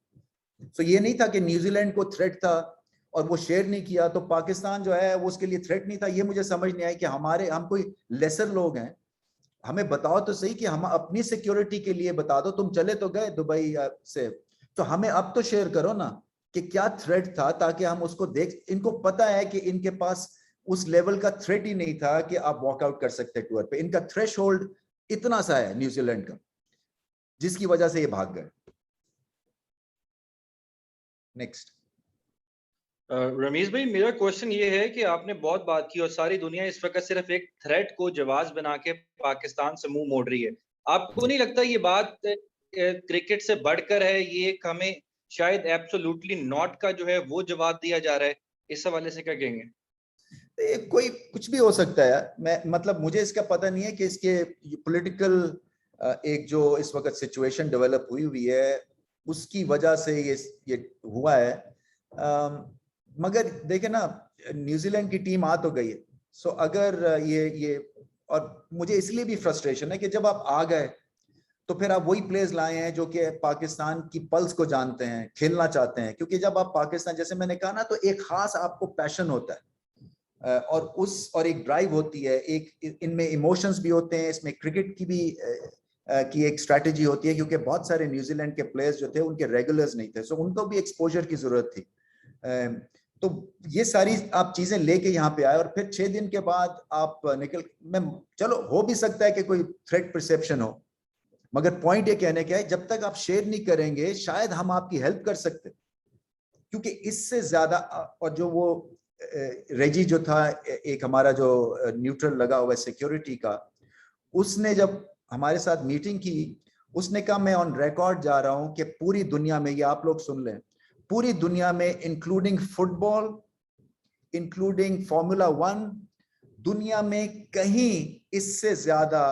तो ये नहीं था कि न्यूजीलैंड को थ्रेट था और वो शेयर नहीं किया तो पाकिस्तान जो है वो उसके लिए थ्रेट नहीं था। ये मुझे समझ नहीं आई कि हम कोई लेसर लोग हैं। हमें बताओ तो सही कि हम अपनी सिक्योरिटी के लिए बता दो। तुम चले तो गए दुबई से, तो हमें अब तो शेयर करो ना कि क्या थ्रेट था, ताकि हम उसको देख। इनको पता है कि इनके पास उस लेवल का थ्रेट ही नहीं था कि आप वॉकआउट कर सकते टूर पे। इनका थ्रेशोल्ड इतना सा है न्यूजीलैंड का, जिसकी वजह से ये भाग गए। नेक्स्ट। रमीज भाई, मेरा क्वेश्चन ये है कि आपने बहुत बात की और सारी दुनिया इस वक्त सिर्फ एक थ्रेट को जवाब बना के पाकिस्तान से मुंह मोड़ रही है। आपको नहीं लगता ये बात क्रिकेट से बढ़कर है? ये हमें शायद एब्सोल्युटली नॉट का जो है वो जवाब दिया जा रहा है। इस हवाले से क्या कहेंगे? कोई कुछ भी हो सकता है। मैं मतलब मुझे इसका पता नहीं है कि इसके पॉलिटिकल एक जो इस वक्त सिचुएशन डेवलप हुई है उसकी वजह से ये हुआ है। मगर देखे ना, न्यूजीलैंड की टीम आ तो गई है। सो अगर ये और मुझे इसलिए भी फ्रस्ट्रेशन है कि जब आप आ गए तो फिर आप वही प्लेयर्स लाए हैं जो कि पाकिस्तान की पल्स को जानते हैं, खेलना चाहते हैं। क्योंकि जब आप पाकिस्तान, जैसे मैंने कहा ना, तो एक खास आपको पैशन होता है और एक ड्राइव होती है, एक इनमें इमोशंस भी होते हैं, इसमें क्रिकेट की भी की एक स्ट्रैटेजी होती है। क्योंकि बहुत सारे न्यूजीलैंड के प्लेयर्स जो थे उनके रेगुलर्स नहीं थे, सो उनको भी एक्सपोजर की जरूरत थी। तो ये सारी आप चीजें लेके यहाँ पे आए और फिर 6 दिन के बाद आप चलो हो भी सकता है कि कोई थ्रेट परसेप्शन हो, मगर पॉइंट ये कहने का है जब तक आप शेयर नहीं करेंगे शायद हम आपकी हेल्प कर सकते। क्योंकि इससे ज्यादा, और जो वो रेजी जो था, एक हमारा जो न्यूट्रल लगा हुआ है सिक्योरिटी का, उसने जब हमारे साथ मीटिंग की, उसने कहा मैं ऑन रिकॉर्ड जा रहा हूं कि पूरी दुनिया में, ये आप लोग सुन लें, पूरी दुनिया में इंक्लूडिंग फुटबॉल, इंक्लूडिंग फॉर्मूला 1, दुनिया में कहीं इससे ज्यादा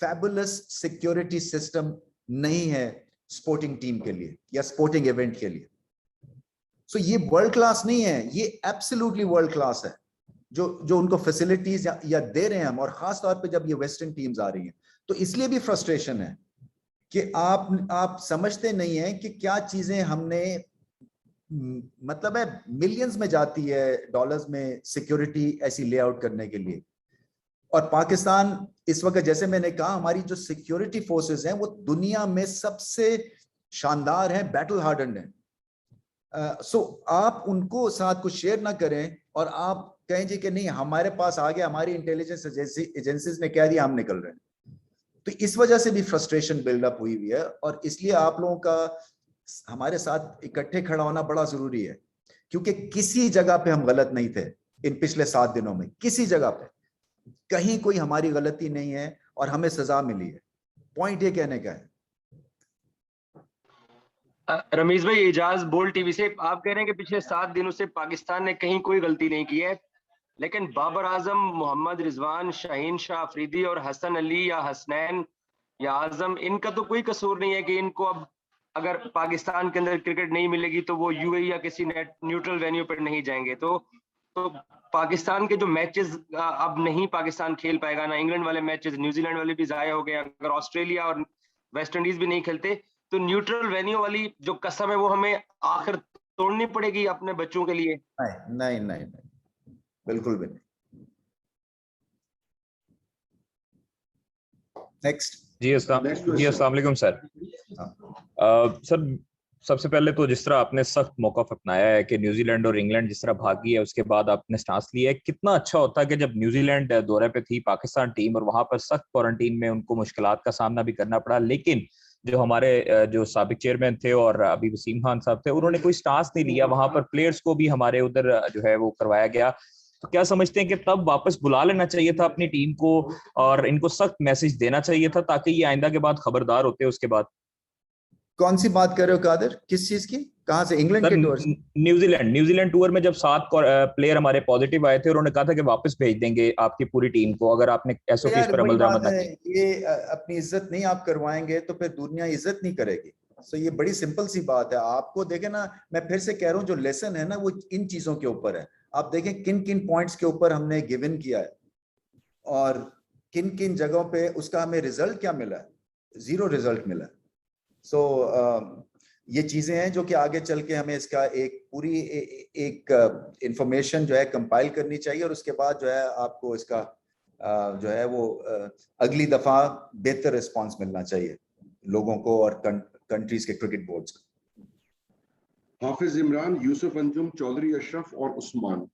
फैबुलस सिक्योरिटी सिस्टम नहीं है स्पोर्टिंग टीम के लिए या स्पोर्टिंग इवेंट के लिए। सो ये वर्ल्ड क्लास नहीं है, ये एब्सोल्युटली वर्ल्ड क्लास है जो उनको फैसिलिटीज या दे रहे हैं हम। और खास तौर पे जब ये वेस्टर्न टीम्स आ रही हैं, तो इसलिए भी फ्रस्ट्रेशन है कि आप समझते नहीं है कि क्या चीजें हमने, मतलब है मिलियंस में जाती है डॉलर्स में सिक्योरिटी ऐसी लेआउट करने के लिए। और पाकिस्तान इस वक्त, जैसे मैंने कहा, हमारी जो सिक्योरिटी फोर्सेस हैं वो दुनिया में सबसे शानदार हैं, बैटल हार्डन्ड हैं। सो आप उनको साथ कुछ शेयर ना करें और आप कहें जी कि नहीं हमारे पास आ गया, हमारी इंटेलिजेंस एजेंसीज ने कह दिया, हम निकल रहे हैं। तो इस वजह से भी फ्रस्ट्रेशन बिल्डअप हुई है और इसलिए आप लोगों का हमारे साथ इकट्ठे खड़ा होना बड़ा जरूरी है। क्योंकि किसी जगह पे हम गलत नहीं थे इन पिछले 7 दिनों में, किसी जगह पे कहीं कोई हमारी गलती नहीं है और हमें सजा मिली है। पॉइंट ये कहने का है। रमीज भाई, एजाज बोल टीवी से, आप कह रहे हैं कि पिछले 7 दिनों से पाकिस्तान ने कहीं कोई गलती नहीं की है, लेकिन बाबर आजम, मोहम्मद रिजवान, शाहीन शाह अफरीदी और हसन अली या हसनैन या आजम, इनका तो कोई कसूर नहीं है कि इनको अब अगर पाकिस्तान के अंदर क्रिकेट नहीं मिलेगी तो वो यूएई या किसी न्यूट्रल वेन्यू पर नहीं जाएंगे। तो पाकिस्तान के जो मैचेस अब नहीं पाकिस्तान खेल पाएगा, ना इंग्लैंड वाले मैचेस, न्यूजीलैंड वाले भी जाया हो गए। अगर ऑस्ट्रेलिया और वेस्ट इंडीज भी नहीं खेलते तो न्यूट्रल वेन्यू वाली जो कसम है वो हमें आखिर तोड़नी पड़ेगी अपने बच्चों के लिए। नहीं, बिल्कुल भी नहीं। नेक्स्ट। जी अस्सलाम वालेकुम सर। सर सबसे पहले तो जिस तरह आपने सख्त मौक़िफ़ अपनाया है कि न्यूजीलैंड और इंग्लैंड जिस तरह भागी है, उसके बाद आपने स्टांस लिया है, कितना अच्छा होता है कि जब न्यूजीलैंड दौरे पे थी पाकिस्तान टीम और वहां पर सख्त क्वारंटीन में उनको मुश्किलात का सामना भी करना पड़ा, लेकिन जो हमारे जो साबिक चेयरमैन थे और अभी वसीम खान साहब थे, उन्होंने कोई स्टांस नहीं लिया। वहां पर प्लेयर्स को भी हमारे उधर जो है वो करवाया गया। तो क्या समझते हैं कि तब वापस बुला लेना चाहिए था अपनी टीम को और इनको सख्त मैसेज देना चाहिए था ताकि ये आइंदा के बाद खबरदार होते उसके बाद? कौन सी बात कर रहे हो कादिर, किस चीज की, कहाँ से? इंग्लैंड के टूर? न्यूजीलैंड टूर में जब 7 प्लेयर हमारे पॉजिटिव आए थे, उन्होंने कहा था कि वापस भेज देंगे आपकी पूरी टीम को अगर आपने एसओपीज पर अमल दरामद ना की। ये अपनी इज्जत नहीं आप करवाएंगे तो फिर दुनिया इज्जत नहीं करेगी। सो ये बड़ी सिंपल सी बात है। आपको देखें ना, मैं फिर से कह रहा हूँ, जो लेसन है ना वो इन चीजों के ऊपर है। आप देखें किन किन पॉइंट्स के ऊपर हमने गिवन किया है और किन किन जगहों पे उसका हमें रिजल्ट क्या मिला है, 0 रिजल्ट मिला है। सो ये चीजें हैं जो कि आगे चल के हमें इसका एक पूरी एक इंफॉर्मेशन जो है कंपाइल करनी चाहिए और उसके बाद जो है आपको इसका जो है वो अगली दफा बेहतर रिस्पांस मिलना चाहिए लोगों को और कंट्रीज के क्रिकेट बोर्ड्स को। हाफिज इमरान, यूसुफ अंजुम, चौधरी अशरफ और उस्मान।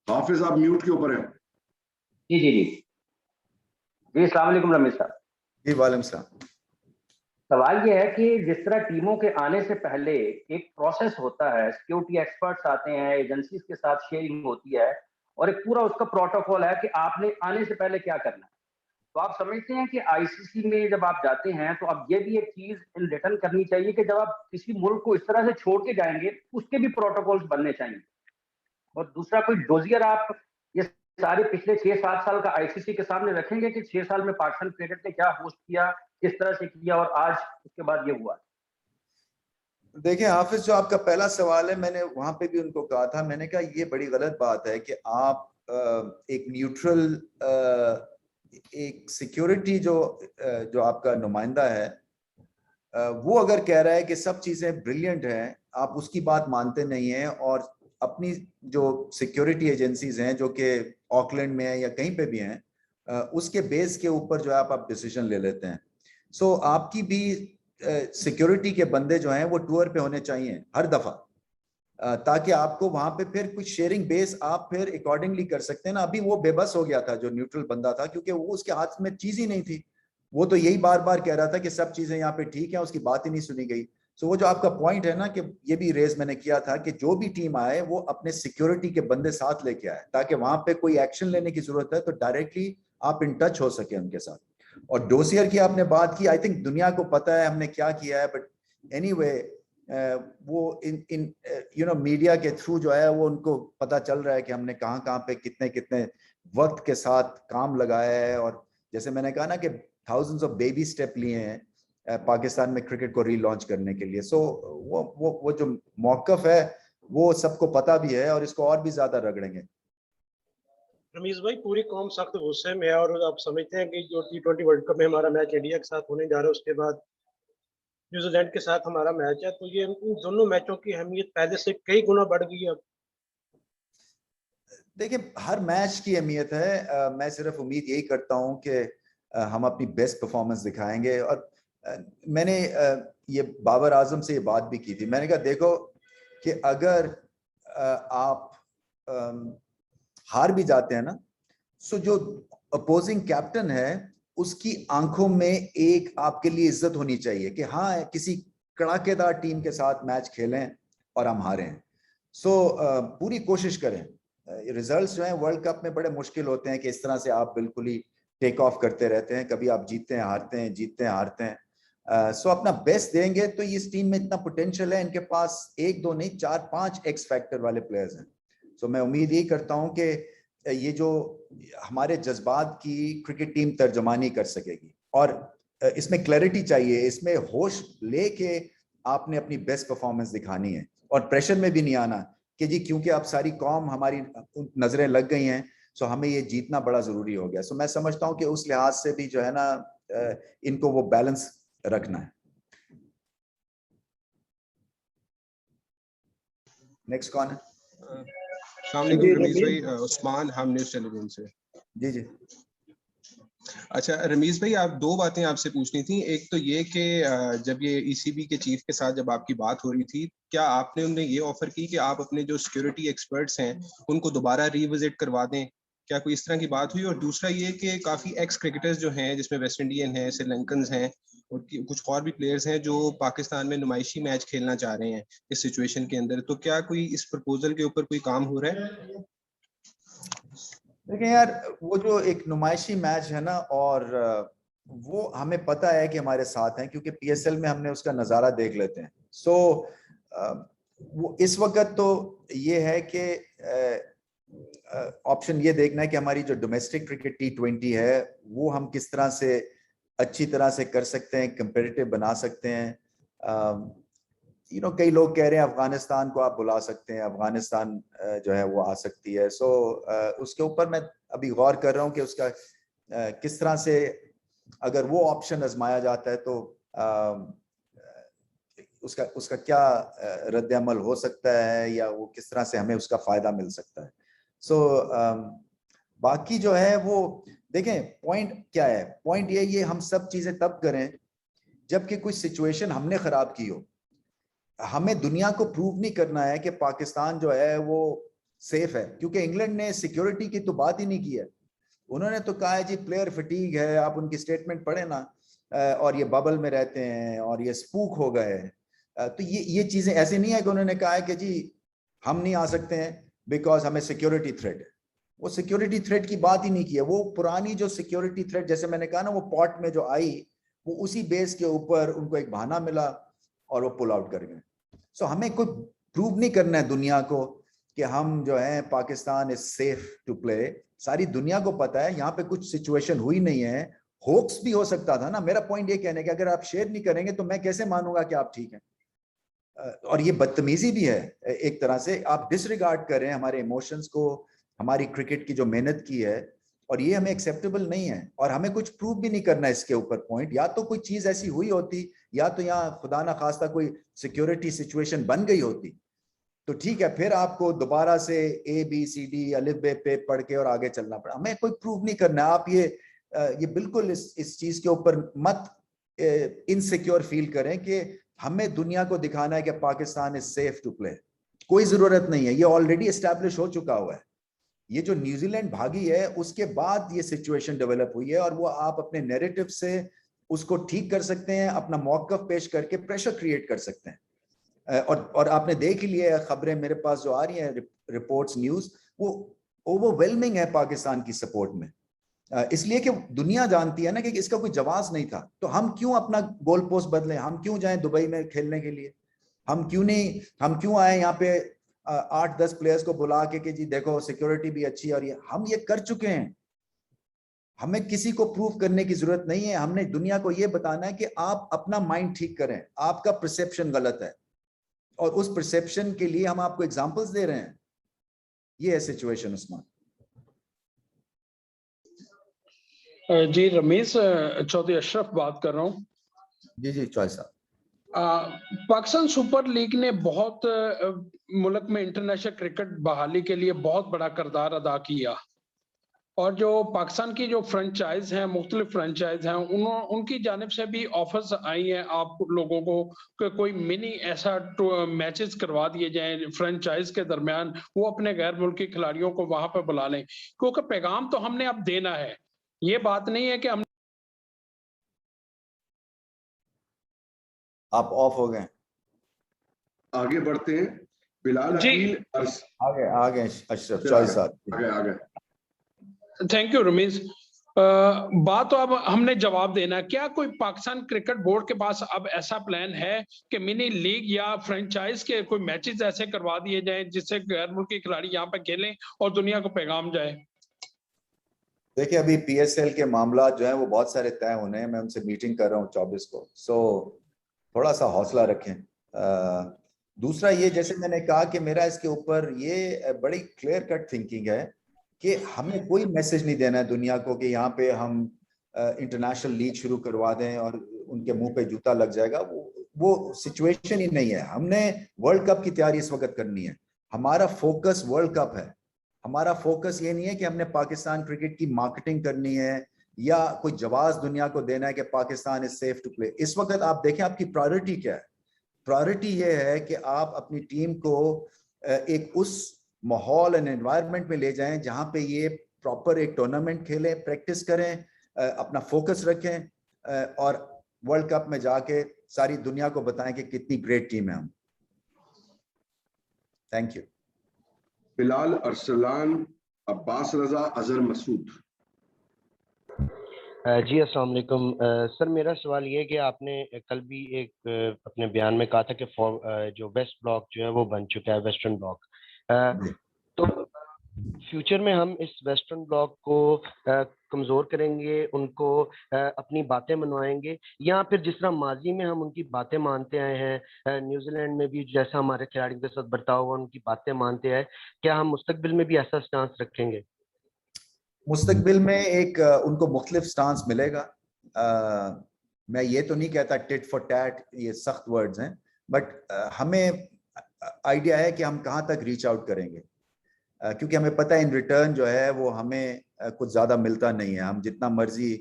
हाफिज आप म्यूट के ऊपर हैं। जी जी जी जी, अस्सलाम वालेकुम रमीज साहब। जी वालेकुम सलाम। सवाल ये है कि जिस तरह टीमों के आने से पहले एक प्रोसेस होता है, सिक्योरिटी एक्सपर्ट्स आते हैं, एजेंसीज के साथ शेयरिंग होती है और एक पूरा उसका प्रोटोकॉल है कि आपने आने से पहले क्या करना है। तो आप समझते हैं कि आईसीसी में जब आप जाते हैं तो अब ये भी एक चीज इन रिटर्न करनी चाहिए कि जब आप किसी मुल्क को इस तरह से छोड़ के जाएंगे उसके भी प्रोटोकॉल्स बनने चाहिए। और दूसरा, कोई डोजियर आप ये सारे पिछले 6-7 साल का आईसीसी के सामने रखेंगे कि 6 साल में पाकिस्तान क्रिकेट ने क्या होस्ट किया, किस तरह से किया और आज उसके बाद ये हुआ। देखिए हाफिज, जो आपका पहला सवाल है, मैंने वहां पे भी उनको कहा था, मैंने कहा ये बड़ी गलत बात है कि आप एक न्यूट्रल एक सिक्योरिटी जो आपका नुमाइंदा है वो अगर कह रहा है कि सब चीजें ब्रिलियंट हैं, आप उसकी बात मानते नहीं हैं और अपनी जो सिक्योरिटी एजेंसीज हैं जो कि ऑकलैंड में है या कहीं पे भी हैं उसके बेस के ऊपर जो है आप डिसीजन ले लेते हैं। सो आपकी भी सिक्योरिटी के बंदे जो हैं वो टूर पे होने चाहिए हर दफा, ताकि आपको वहां पे फिर कुछ शेयरिंग बेस आप फिर अकॉर्डिंगली कर सकते हैं ना। अभी वो बेबस हो गया था जो न्यूट्रल बंदा था, क्योंकि वो उसके हाथ में चीज ही नहीं थी। वो तो यही बार बार कह रहा था कि सब चीजें यहाँ पे ठीक है, उसकी बात ही नहीं सुनी गई। सो वो जो आपका पॉइंट है ना, कि ये भी रेज मैंने किया था कि जो भी टीम आए वो अपने सिक्योरिटी के बंदे साथ लेके आए, ताकि वहां पे कोई एक्शन लेने की जरूरत है तो डायरेक्टली आप इन टच हो सके उनके साथ। और डोसियर की आपने बात की, आई थिंक दुनिया को पता है हमने क्या किया है, बट एनीवे वो इन यू नो मीडिया के थ्रू जो है वो उनको पता चल रहा है कि हमने कहाँ कहाँ पे कितने कितने वक्त के साथ काम लगाया है। और जैसे मैंने कहा ना कि थाउजेंड्स ऑफ बेबी स्टेप लिए हैं पाकिस्तान में क्रिकेट को रीलॉन्च करने के लिए। सो वो जो मौकफ है वो सबको पता भी है और इसको और भी ज्यादा रगड़ेंगे। रमीज भाई, पूरी कौम सख्त गुस्से में है और आप समझते हैं कि जो T20 वर्ल्ड कप में हमारा मैच इंडिया के साथ होने जा रहा है, उसके बाद न्यूजीलैंड के साथ हमारा मैच है, तो ये इन दोनों मैचों की अहमियत पहले से कई गुना बढ़ गई है। देखिए हर मैच की अहमियत है। मैं सिर्फ उम्मीद यही करता हूं कि हम अपनी बेस्ट परफॉर्मेंस दिखाएंगे। और मैंने ये बाबर आजम से ये बात भी की थी, मैंने कहा देखो कि अगर आप हार भी जाते हैं ना, सो जो अपोजिंग कैप्टन है उसकी आंखों में एक आपके लिए इज्जत होनी चाहिए कि हाँ किसी कड़ाकेदार टीम के साथ मैच खेलें और हम हारे हैं। सो पूरी कोशिश करें। रिजल्ट्स जो हैं वर्ल्ड कप में बड़े मुश्किल होते हैं कि इस तरह से आप बिल्कुल ही टेक ऑफ करते रहते हैं, कभी आप जीतते हैं हारते हैं, जीतते हैं हारते हैं। सो अपना बेस्ट देंगे तो इस टीम में इतना पोटेंशियल है, इनके पास 1-2 नहीं 4-5 एक्स फैक्टर वाले प्लेयर्स हैं। सो मैं उम्मीद यही करता हूं कि ये जो हमारे जज्बात की क्रिकेट टीम तर्जमानी कर सकेगी और इसमें क्लैरिटी चाहिए, इसमें होश लेके आपने अपनी बेस्ट परफॉर्मेंस दिखानी है और प्रेशर में भी नहीं आना कि जी क्योंकि अब सारी कौम हमारी नजरें लग गई हैं सो हमें ये जीतना बड़ा जरूरी हो गया। सो मैं समझता हूं कि उस लिहाज से भी जो है ना इनको वो बैलेंस रखना है। नेक्स्ट कौन है? रमीज भाई, उस्मान, हम न्यूज़ टेलीविजन से। जी जी। अच्छा रमीज भाई, आप दो बातें आपसे पूछनी थी। एक तो ये कि जब ये ईसीबी के चीफ के साथ जब आपकी बात हो रही थी, क्या आपने उन्हें ये ऑफर की कि आप अपने जो सिक्योरिटी एक्सपर्ट्स हैं उनको दोबारा रिविजिट करवा दें? क्या कोई इस तरह की बात हुई? और दूसरा ये कि काफी एक्स क्रिकेटर्स जो हैं, जिसमें वेस्ट इंडियन हैं, श्रीलंकन्स हैं और कुछ और भी प्लेयर्स हैं जो पाकिस्तान में नुमाइशी मैच खेलना चाह रहे हैं इस सिचुएशन के अंदर, तो क्या कोई इस प्रपोजल के ऊपर कोई काम हो रहा है? देखिए यार, वो जो एक नुमाइशी मैच है ना, और वो हमें पता है कि हमारे साथ हैं, क्योंकि PSL में हमने उसका नज़ारा देख लेते हैं। सो वो इस वक्त तो ये है कि ऑप्शन ये देखना है कि हमारी जो डोमेस्टिक क्रिकेट T20 है वो हम किस तरह से अच्छी तरह से कर सकते हैं, कंपेटिटिव बना सकते हैं। कई लोग कह रहे हैं अफगानिस्तान को आप बुला सकते हैं, अफगानिस्तान जो है वो आ सकती है। सो उसके ऊपर मैं अभी गौर कर रहा हूँ कि उसका किस तरह से अगर वो ऑप्शन आजमाया जाता है तो उसका क्या रद्द अमल हो सकता है, या वो किस तरह से हमें उसका फायदा मिल सकता है। सो बाकी जो है वो देखें, पॉइंट क्या है, पॉइंट ये हम सब चीजें तब करें जबकि कोई सिचुएशन हमने खराब की हो। हमें दुनिया को प्रूव नहीं करना है कि पाकिस्तान जो है वो सेफ है, क्योंकि इंग्लैंड ने सिक्योरिटी की तो बात ही नहीं की है। उन्होंने तो कहा है जी प्लेयर फटीग है, आप उनकी स्टेटमेंट पढ़े ना, और ये बबल में रहते हैं और ये स्पूक हो गए। तो ये चीजें ऐसे नहीं है कि उन्होंने कहा है कि जी हम नहीं आ सकते हैं बिकॉज हमें सिक्योरिटी थ्रेट है। वो सिक्योरिटी थ्रेट की बात ही नहीं की है। वो पुरानी जो सिक्योरिटी थ्रेट, जैसे मैंने कहा ना, वो पॉट में जो आई, वो उसी बेस के ऊपर उनको एक बहाना मिला और वो पुल आउट कर गए। सो हमें कोई प्रूव नहीं करना है दुनिया को कि हम जो है Pakistan is safe to play. सारी दुनिया को पता है यहाँ पे कुछ सिचुएशन हुई नहीं है, होक्स भी हो सकता था ना। मेरा पॉइंट ये कहने का, अगर आप शेयर नहीं करेंगे तो मैं कैसे मानूंगा कि आप ठीक हैं। और ये बदतमीजी भी है एक तरह से, आप डिसरिगार्ड करें हमारे इमोशंस को, हमारी क्रिकेट की जो मेहनत की है, और ये हमें एक्सेप्टेबल नहीं है। और हमें कुछ प्रूव भी नहीं करना इसके ऊपर पॉइंट। या तो कोई चीज ऐसी हुई होती, या तो यहाँ खुदा ना खास्ता कोई सिक्योरिटी सिचुएशन बन गई होती, तो ठीक है, फिर आपको दोबारा से ABCD अलिफ बे पे पढ़ के और आगे चलना पड़ा। हमें कोई प्रूव नहीं करना। आप ये बिल्कुल इस चीज के ऊपर मत इनसिक्योर फील करें कि हमें दुनिया को दिखाना है कि Pakistan is safe to play. कोई जरूरत नहीं है, ये ऑलरेडी एस्टैब्लिश हो चुका हुआ है। ये जो न्यूजीलैंड भागी है उसके बाद ये सिचुएशन डेवलप हुई है, और वो आप अपने नैरेटिव से उसको ठीक कर सकते हैं, अपना मौकफ पेश करके प्रेशर क्रिएट कर सकते हैं। और आपने देख ही लिया है, खबरें मेरे पास जो आ रही हैं, रिपोर्ट्स, न्यूज, वो ओवरवेलमिंग है पाकिस्तान की सपोर्ट में। इसलिए कि दुनिया जानती है ना कि इसका कोई जवाब नहीं था। तो हम क्यों अपना गोल पोस्ट बदलें? हम क्यों जाएं दुबई में खेलने के लिए? हम क्यों आए यहाँ पे 8-10 प्लेयर्स को बुला के कि जी देखो सिक्योरिटी भी अच्छी है, और हम ये कर चुके हैं। हमें किसी को प्रूव करने की जरूरत नहीं है। हमने दुनिया को ये बताना है कि आप अपना माइंड ठीक करें, आपका परसेप्शन गलत है, और उस परसेप्शन के लिए हम आपको एग्जांपल्स दे रहे हैं। ये है सिचुएशन उस्मान जी। रमेश चौधरी अशरफ बात कर रहा हूँ। जी चौधरी साहब। पाकिस्तान सुपर लीग ने बहुत मुल्क में इंटरनेशनल क्रिकेट बहाली के लिए बहुत बड़ा किरदार अदा किया, और जो पाकिस्तान की जो फ्रेंचाइज हैं, मुख्तलिफ फ्रेंचाइज हैं, उनकी जानिब से भी ऑफर्स आई हैं आप लोगों को कि कोई मिनी ऐसा मैचेस करवा दिए जाएं फ्रेंचाइज के दरमियान, वो अपने गैर मुल्की खिलाड़ियों को वहां पर बुला लें। क्योंकि पैगाम तो हमने अब देना है, ये बात नहीं है कि हम। आप ऑफ हो गए। आगे बढ़ते हैं। बिलाल अकील आगे अशरफ चौधरी साहब आगे। Thank you Ramesh. बात तो अब हमने जवाब देना है। क्या कोई पाकिस्तान क्रिकेट बोर्ड के पास अब ऐसा प्लान है कि मिनी लीग या फ्रेंचाइज के कोई मैचेस ऐसे करवा दिए जाएं जिससे गैर मुल्की खिलाड़ी यहाँ पे खेलें और दुनिया को पैगाम जाए? देखिए, अभी PSL के मामला जो है वो बहुत सारे तय होने हैं। मैं उनसे मीटिंग कर रहा हूँ 24 को। सो थोड़ा सा हौसला रखें। दूसरा ये, जैसे मैंने कहा कि मेरा इसके ऊपर ये बड़ी क्लियर कट थिंकिंग है कि हमें कोई मैसेज नहीं देना है दुनिया को कि यहाँ पे हम इंटरनेशनल लीग शुरू करवा दें और उनके मुंह पे जूता लग जाएगा। वो सिचुएशन ही नहीं है। हमने वर्ल्ड कप की तैयारी इस वक्त करनी है। हमारा फोकस वर्ल्ड कप है। हमारा फोकस ये नहीं है कि हमने पाकिस्तान क्रिकेट की मार्केटिंग करनी है या कोई जवाब दुनिया को देना है कि Pakistan is safe to play. इस वक्त आप देखें आपकी प्रायोरिटी क्या है। प्रायोरिटी ये है कि आप अपनी टीम को एक उस माहौल एंड एनवायरनमेंट में ले जाएं जहां पे ये प्रॉपर एक टूर्नामेंट खेलें, प्रैक्टिस करें, अपना फोकस रखें और वर्ल्ड कप में जाके सारी दुनिया को बताएं कि कितनी ग्रेट टीम है हम। Thank you. बिलाल अरसलान अब्बास रजा अजहर मसूद। जी अस्सलाम वालेकुम। सर मेरा सवाल ये है कि आपने कल भी एक अपने बयान में कहा था कि जो वेस्ट ब्लॉक जो है वो बन चुका है, वेस्टर्न ब्लॉक। तो फ्यूचर में हम इस वेस्टर्न ब्लॉक को कमजोर करेंगे, उनको अपनी बातें मनवाएंगे, या फिर जिस तरह माजी में हम उनकी बातें मानते आए हैं, न्यूजीलैंड में भी जैसा हमारे खिलाड़ियों के साथ बर्ताव हुआ उनकी बातें मानते आए, क्या हम मुस्तकबिल में भी ऐसा स्टांस रखेंगे? मुस्तकबिल में एक उनको मुख्तलिफ स्टांस मिलेगा। मैं ये तो नहीं कहता टिट फॉर टैट, ये सख्त वर्ड्स हैं, बट हमें आइडिया है कि हम कहाँ तक रीच आउट करेंगे, क्योंकि हमें पता है इन रिटर्न जो है वो हमें कुछ ज़्यादा मिलता नहीं है। हम जितना मर्जी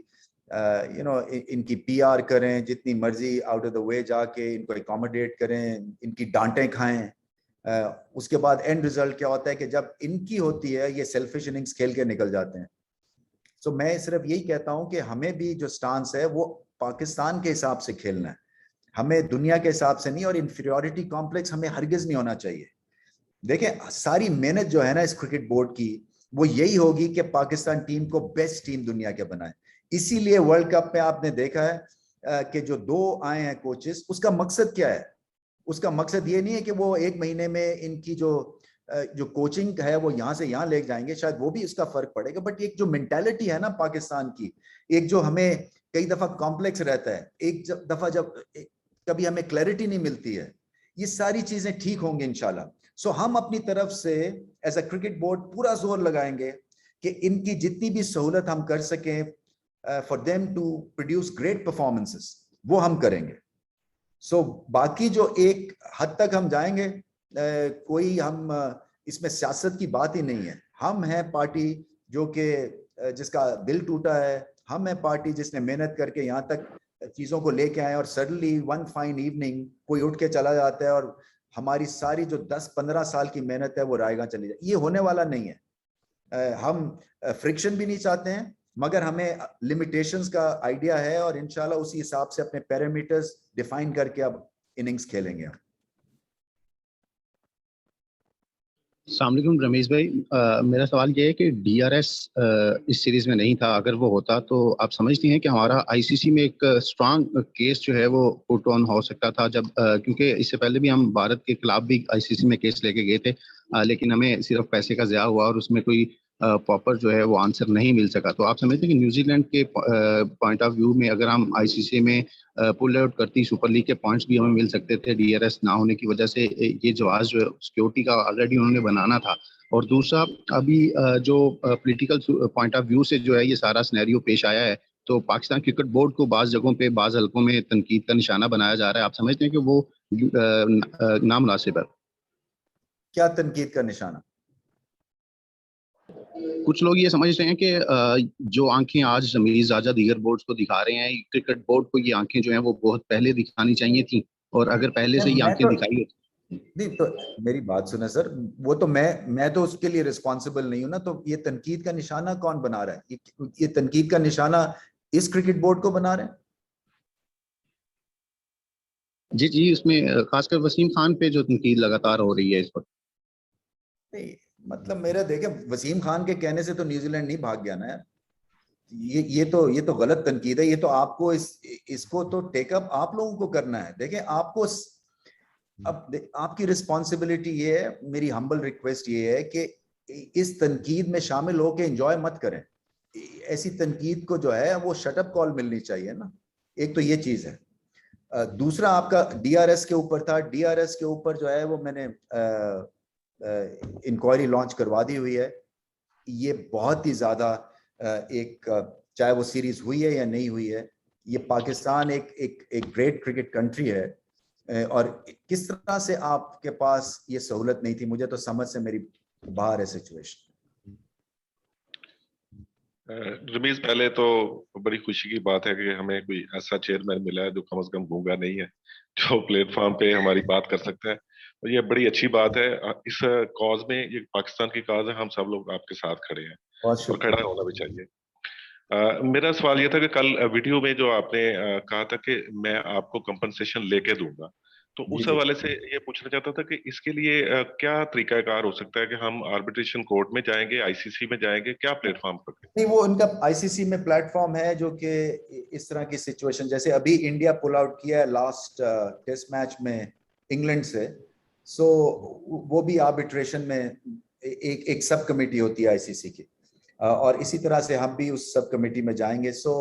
इनकी पीआर करें, जितनी मर्जी आउट ऑफ द वे जाके इनको एकोमोडेट करें, इनकी डांटें खाएं, उसके बाद एंड रिजल्ट क्या होता है कि जब इनकी होती है ये सेल्फिश इनिंग्स खेल के निकल जाते हैं। सो मैं सिर्फ यही कहता हूं कि हमें भी जो स्टांस है वो पाकिस्तान के हिसाब से खेलना है, हमें दुनिया के हिसाब से नहीं, और इंफीरियरिटी कॉम्प्लेक्स हमें हरगिज नहीं होना चाहिए। देखें, सारी मेहनत जो है ना इस क्रिकेट बोर्ड की वो यही होगी कि पाकिस्तान टीम को बेस्ट टीम दुनिया के बनाए। इसीलिए वर्ल्ड कप में आपने देखा है कि जो 2 आए हैं कोचेस, उसका मकसद क्या है? उसका मकसद ये नहीं है कि वो 1 महीने में इनकी जो कोचिंग है वो यहाँ से यहाँ ले जाएंगे, शायद वो भी इसका फर्क पड़ेगा, बट एक जो मेंटालिटी है ना पाकिस्तान की, एक जो हमें कई दफा कॉम्प्लेक्स रहता है, एक दफा जब कभी हमें क्लैरिटी नहीं मिलती है, ये सारी चीजें ठीक होंगी इंशाल्लाह। सो हम अपनी तरफ से एज अ क्रिकेट बोर्ड पूरा जोर लगाएंगे कि इनकी जितनी भी सहूलत हम कर सकें for them to produce great performances, वो हम करेंगे। सो बाकी जो एक हद तक हम जाएंगे, कोई हम इसमें सियासत की बात ही नहीं है। हम हैं पार्टी जो कि जिसका दिल टूटा है, हम हैं पार्टी जिसने मेहनत करके यहाँ तक चीज़ों को लेके आए, और सडनली वन फाइन इवनिंग कोई उठ के चला जाता है और हमारी सारी जो 10-15 साल की मेहनत है वो रायगा चली जाए। ये होने वाला नहीं है। हम फ्रिक्शन भी नहीं चाहते हैं, मगर हमें लिमिटेशंस का आइडिया है, और इंशाल्लाह उसी हिसाब से अपने पैरामीटर्स डिफाइन करके अब इनिंग्स खेलेंगे। अस्सलाम वालेकुम रमीज भाई, मेरा सवाल ये है कि डीआरएस इस सीरीज में नहीं था, अगर वो होता तो आप समझती हैं कि हमारा आईसीसी में एक स्ट्रांग केस जो है वो पुट ऑन हो सकता था, जब क्योंकि इससे पहले भी हम भारत के खिलाफ भी आईसीसी में केस लेके गए थे, लेकिन हमें सिर्फ पैसे का ज़या हुआ और उसमें कोई प्रॉपर जो है वो आंसर नहीं मिल सका। तो आप समझते हैं कि न्यूजीलैंड के पॉइंट ऑफ व्यू में अगर हम आईसीसी में पुल आउट करती सुपर लीग के पॉइंट्स भी हमें मिल सकते थे डीआरएस ना होने की वजह से? ये जवाब जो है सिक्योरिटी का ऑलरेडी उन्होंने बनाना था। और दूसरा, अभी जो पॉलिटिकल पॉइंट ऑफ व्यू से जो है ये सारा सिनेरियो पेश आया है, तो पाकिस्तान क्रिकेट बोर्ड को बाज़ जगहों पे बाज़ हलकों में तनकीद का निशाना बनाया जा रहा है। आप समझते हैं कि वो नामुनासिब है? क्या तनकीद का निशाना? कुछ लोग ये समझ रहे हैं कि जो आंखें आज जमीर आजा दीगर बोर्ड्स को दिखा रहे हैं, क्रिकेट बोर्ड को ये आंखें जो हैं वो बहुत पहले दिखानी चाहिए थी, और अगर पहले से ये आंखें दिखाई होती। नहीं तो मेरी बात सुने सर, वो तो मैं तो उसके लिए रिस्पॉन्सिबल नहीं हूं ना। तो ये तनकीद का निशाना कौन बना रहा है? ये तनकीद का निशाना इस क्रिकेट बोर्ड को बना रहे हैं। जी जी, उसमें खासकर वसीम खान पे जो तनकीद लगातार हो रही है इस वक्त। नहीं मतलब मेरा देखे, वसीम खान के कहने से तो न्यूजीलैंड नहीं भाग गया ना यार। ये तो गलत तनकीद है। ये तो आपको इसको तो टेकअप आप लोगों को करना है। देखें, आपको अब आपकी रिस्पॉन्सिबिलिटी ये है, मेरी हम्बल रिक्वेस्ट ये है कि इस तनकीद में शामिल होकर एंजॉय मत करें। ऐसी तनकीद को जो है वो शटअप कॉल मिलनी चाहिए ना। एक तो ये चीज है। दूसरा आपका डीआरएस के ऊपर था। डीआरएस के ऊपर जो है वो मैंने इंक्वायरी लॉन्च करवा दी हुई है। ये बहुत ही ज्यादा चाहे वो सीरीज हुई है या नहीं हुई है, ये पाकिस्तान एक ग्रेट क्रिकेट कंट्री है, और किस तरह से आपके पास ये सहूलत नहीं थी, मुझे तो समझ से मेरी बाहर है सिचुएशन। रमीज, पहले तो बड़ी खुशी की बात है कि हमें कोई ऐसा चेयरमैन मिला है जो कम से कम गूंगा नहीं है, जो प्लेटफॉर्म पे हमारी बात कर सकता है, और ये बड़ी अच्छी बात है। इस कॉज में, ये पाकिस्तान की कॉज है, हम सब लोग आपके साथ खड़े हैं और खड़ा होना भी चाहिए। मेरा सवाल ये था कि कल वीडियो में जो आपने कहा था कि मैं आपको कंपनसेशन लेके दूंगा, तो उस हवाले से ये पूछना चाहता था कि इसके लिए क्या तरीकाकार हो सकता है कि हम आर्बिट्रेशन कोर्ट में जाएंगे, आईसीसी में जाएंगे, क्या प्लेटफॉर्म करके? नहीं, वो उनका आईसीसी में प्लेटफॉर्म है जो कि इस तरह की सिचुएशन, जैसे अभी इंडिया पुल आउट किया है लास्ट टेस्ट मैच में इंग्लैंड से, सो वो भी आर्बिट्रेशन में एक सब कमेटी होती है आईसीसी की, और इसी तरह से हम भी उस सब कमेटी में जाएंगे। सो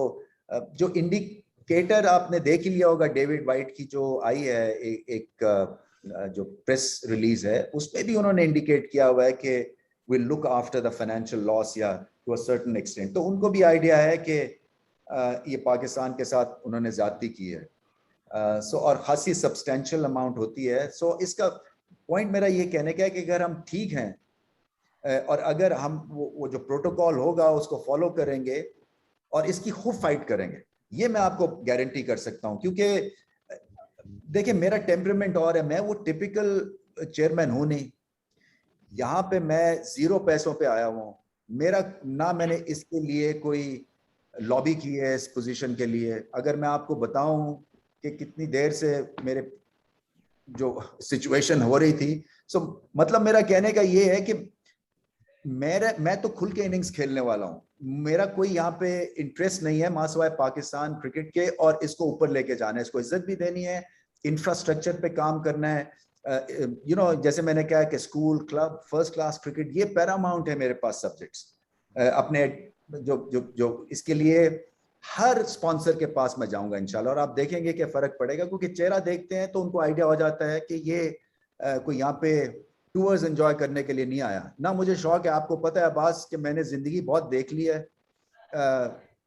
जो इंडिकेटर आपने देख ही लिया होगा डेविड वाइट की जो आई है एक जो प्रेस रिलीज है, उसमें भी उन्होंने इंडिकेट किया हुआ है कि will look after the financial loss या टू अ सर्टेन एक्सटेंट। तो उनको भी आइडिया है कि ये पाकिस्तान के साथ उन्होंने ज्यादती की है, सो और खासी सब्सटेंशियल अमाउंट होती है। सो इसका पॉइंट मेरा ये कहने का है कि अगर हम ठीक हैं और अगर हम वो जो प्रोटोकॉल होगा उसको फॉलो करेंगे और इसकी खूब फाइट करेंगे, ये मैं आपको गारंटी कर सकता हूं। क्योंकि देखिए मेरा टेम्परामेंट और है, मैं वो टिपिकल चेयरमैन हूं नहीं, यहाँ पे मैं 0 पैसों पे आया हूँ, मेरा ना मैंने इसके लिए कोई लॉबी की है इस पोजीशन के लिए। अगर मैं आपको बताऊं कि कितनी देर से मेरे जो सिचुएशन हो रही थी, सो मतलब मेरा कहने का ये है कि मैं तो खुल के इनिंग्स खेलने वाला हूँ, मेरा कोई यहाँ पे इंटरेस्ट नहीं है मासवाए पाकिस्तान क्रिकेट के, और इसको ऊपर लेके जाना है, इसको इज्जत भी देनी है, इंफ्रास्ट्रक्चर पे काम करना है। यू नो जैसे मैंने कहा कि school, club, first class cricket, ये पैरामाउंट है मेरे पास सब्जेक्ट्स अपने जो इसके लिए हर स्पॉन्सर के पास मैं जाऊंगा इंशाल्लाह, और आप देखेंगे कि फर्क पड़ेगा, क्योंकि चेहरा देखते हैं तो उनको आइडिया हो जाता है कि ये कोई यहाँ पे टूर्स एंजॉय करने के लिए नहीं आया ना। मुझे शौक है, आपको पता है अब्बास कि मैंने जिंदगी बहुत देख ली है,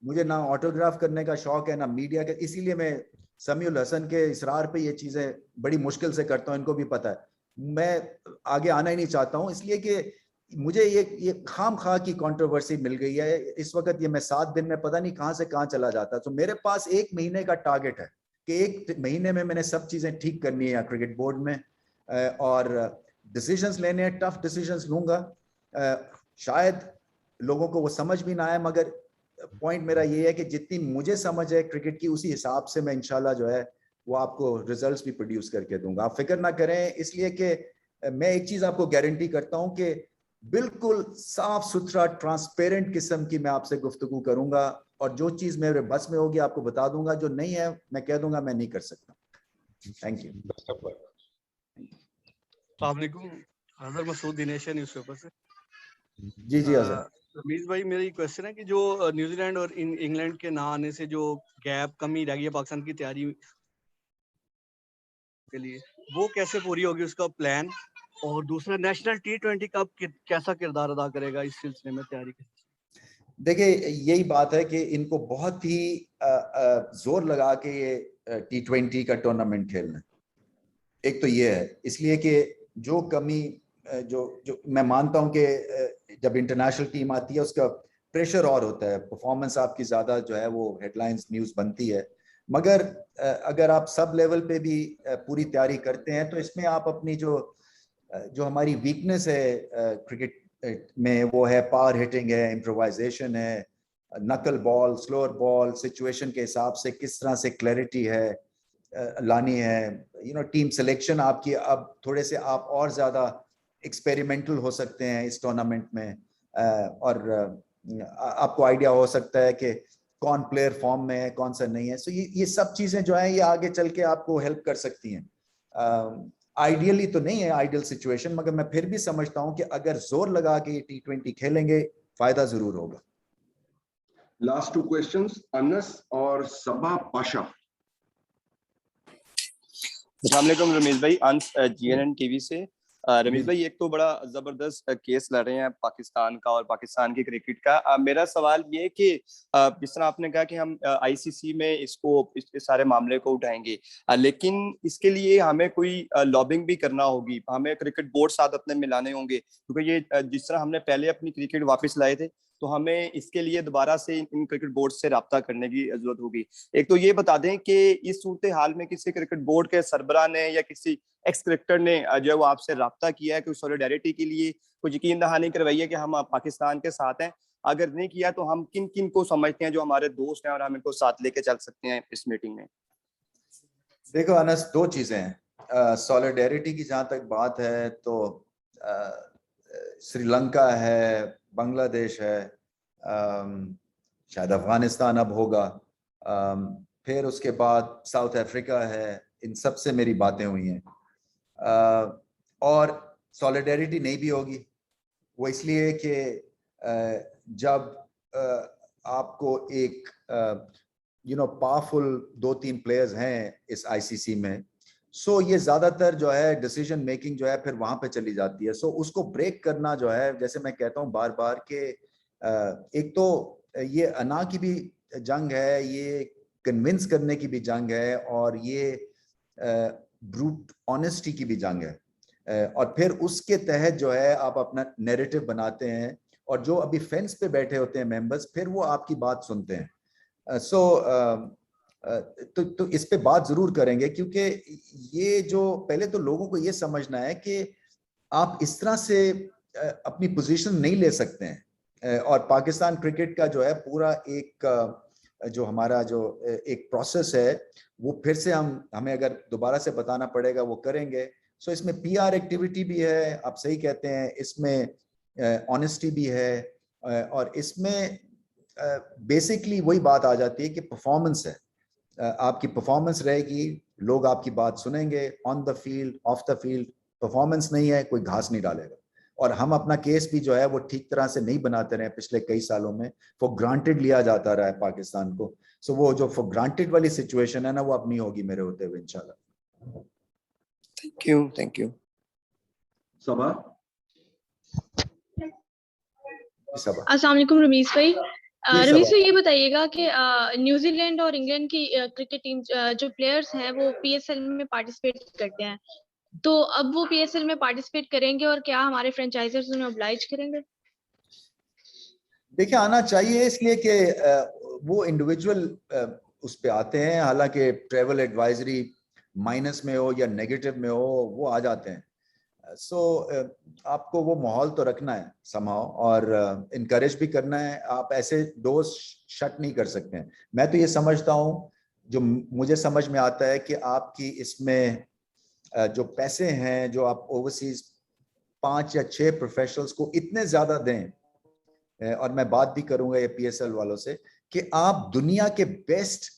मुझे ना ऑटोग्राफ करने का शौक है ना मीडिया का, इसीलिए मैं समीउल हसन के इसरार पे ये चीजें बड़ी मुश्किल से करता हूँ, इनको भी पता है, मैं आगे आना ही नहीं चाहता हूँ, इसलिए कि मुझे ये खाम खा की कंट्रोवर्सी मिल गई है इस वक्त। ये मैं 7 दिन में पता नहीं कहां से कहां चला जाता। तो मेरे पास 1 महीने का टारगेट है कि 1 महीने में मैंने सब चीजें ठीक करनी है क्रिकेट बोर्ड में, और डिसीजंस लेने हैं, टफ डिसीजंस लूंगा। शायद लोगों को वो समझ भी ना आए, मगर पॉइंट मेरा ये है कि जितनी मुझे समझ है क्रिकेट की, उसी हिसाब से मैं इंशाल्लाह जो है वो आपको रिजल्ट्स भी प्रोड्यूस करके दूंगा, आप फिक्र ना करें। इसलिए कि मैं एक चीज आपको गारंटी करता हूं कि बिल्कुल साफ सुथरा ट्रांसपेरेंट किस्म की मैं आपसे गुफ्तगू करूंगा, और जो चीज मेरे बस में होगी आपको बता दूंगा, जो नहीं है मैं कह दूंगा मैं नहीं कर सकता। Thank you. हजर मसूद दिनेश है न्यूज़पेपर से। जी हजर। रमीज भाई, मेरी क्वेश्चन है कि जो न्यूजीलैंड और इंग्लैंड के ना आने से जो गैप कमी रह गई है पाकिस्तान की तैयारी के लिए, वो कैसे पूरी होगी, उसका प्लान, और दूसरा नेशनल T20 का कैसा किरदार अदा करेगा इस सिलसिले में तैयारी के? देखिए यही बात है कि इनको बहुत ही जोर लगा के ये T20 का टूर्नामेंट खेलना, एक तो ये है, इसलिए कि जो कमी जो मैं मानता हूं कि जब इंटरनेशनल टीम आती है उसका प्रेशर और होता है, परफॉर्मेंस आपकी ज्यादा जो है वो हेडलाइंस न्यूज बनती है, मगर अगर आप सब लेवल पे भी पूरी तैयारी करते हैं तो इसमें आप अपनी जो हमारी वीकनेस है क्रिकेट में, वो है पावर हिटिंग है, इम्प्रोवाइजेशन है, नकल बॉल, स्लोअर बॉल, सिचुएशन के हिसाब से किस तरह से क्लैरिटी है लानी है, यू नो टीम सिलेक्शन आपकी अब थोड़े से आप और ज्यादा एक्सपेरिमेंटल हो सकते हैं इस टूर्नामेंट में, और आपको आइडिया हो सकता है कि कौन प्लेयर फॉर्म में है, कौन सा नहीं है। सो ये सब चीजें जो है ये आगे चल के आपको हेल्प कर सकती हैं। आइडियली तो नहीं है आइडियल सिचुएशन, मगर मैं फिर भी समझता हूं कि अगर जोर लगा के ये T20 खेलेंगे फायदा जरूर होगा। लास्ट 2 क्वेश्चंस, अनस और सबा पाशा। अस्सलाम वालेकुम रमीज भाई, अंस GNN TV से। रमीज भाई, एक तो बड़ा जबरदस्त केस लड़ रहे हैं पाकिस्तान का और पाकिस्तान की क्रिकेट का। मेरा सवाल ये है कि जिस तरह आपने कहा कि हम ICC में इस सारे मामले को उठाएंगे, लेकिन इसके लिए हमें कोई लॉबिंग भी करना होगी, हमें क्रिकेट बोर्ड साथ अपने मिलाने होंगे, क्योंकि ये जिस तरह हमने पहले अपनी क्रिकेट वापस लाए थे, तो हमें इसके लिए दोबारा से इन क्रिकेट बोर्ड से राब्ता करने की जरूरत होगी। एक तो ये बता दें कि इस सूरत हाल में किसी क्रिकेट बोर्ड के सरबराह ने या किसी एक्स क्रिकेटर ने जो है वो आपसे राब्ता किया है, कोई सॉलिडेरिटी के लिए कोई यकीन दहानी करवाई है कि हम पाकिस्तान के साथ हैं? अगर नहीं किया तो हम किन किन को समझते हैं जो हमारे दोस्त हैं और हम इनको साथ लेके चल सकते हैं इस मीटिंग में? देखो अनस, 2 चीजें हैं। सॉलिडेरिटी की जहाँ तक बात है तो श्रीलंका है, बांग्लादेश है, शायद अफगानिस्तान अब होगा, फिर उसके बाद साउथ अफ्रीका है, इन सब से मेरी बातें हुई हैं। और सॉलिडेरिटी नहीं भी होगी, वो इसलिए कि जब आपको एक पावरफुल 2-3 प्लेयर्स हैं इस आईसीसी में, सो ये ज्यादातर जो है डिसीजन मेकिंग जो है फिर वहां पे चली जाती है। सो उसको ब्रेक करना जो है, जैसे मैं कहता हूँ बार बार के एक तो ये अना की भी जंग है, ये कन्विंस करने की भी जंग है, और ये ब्रूट ऑनेस्टी की भी जंग है। और फिर उसके तहत जो है आप अपना नैरेटिव बनाते हैं, और जो अभी फेंस पे बैठे होते हैं मेंबर्स, फिर वो आपकी बात सुनते हैं। तो इस पे बात जरूर करेंगे, क्योंकि ये जो पहले तो लोगों को ये समझना है कि आप इस तरह से अपनी पोजीशन नहीं ले सकते हैं। और पाकिस्तान क्रिकेट का जो है पूरा एक जो हमारा जो एक प्रोसेस है, वो फिर से हमें अगर दोबारा से बताना पड़ेगा वो करेंगे। सो इसमें पीआर एक्टिविटी भी है, आप सही कहते हैं, इसमें ऑनेस्टी भी है, और इसमें बेसिकली वही बात आ जाती है कि परफॉर्मेंस है। आपकी परफॉर्मेंस रहेगी, लोग आपकी बात सुनेंगे, on the field, of the field. Performance नहीं है, कोई घास नहीं डालेगा। और हम अपना केस भी जो है वो ठीक तरह से नहीं बनाते रहे पिछले कई सालों में, फॉर ग्रांटेड लिया जाता रहा है पाकिस्तान को। सो वो जो फॉर ग्रांटेड वाली सिचुएशन है ना, वो अब नहीं होगी मेरे होते हुए इंशाल्लाह। Thank you. सबा। अस्सलाम वालेकुम रमीज भाई। रमीज भाई ये बताइएगा कि न्यूजीलैंड और इंग्लैंड की क्रिकेट टीम जो प्लेयर्स हैं वो पीएसएल में पार्टिसिपेट करते हैं, तो अब वो पीएसएल में पार्टिसिपेट करेंगे और क्या हमारे फ्रेंचाइजर्स उन्हें ऑब्लाइज करेंगे? देखिए, आना चाहिए, इसलिए कि वो इंडिविजुअल उस पे आते हैं। हालांकि ट्रैवल एडवाइजरी माइनस में हो या नेगेटिव में हो, वो आ जाते हैं। सो आपको वो माहौल तो रखना है समहाउ, और इनकरेज भी करना है। आप ऐसे डोर्स शट नहीं कर सकते हैं। मैं तो ये समझता हूँ, जो मुझे समझ में आता है कि आपकी इसमें जो पैसे हैं जो आप ओवरसीज 5 या 6 प्रोफेशनल्स को इतने ज्यादा दें, और मैं बात भी करूंगा ये पीएसएल वालों से, कि आप दुनिया के बेस्ट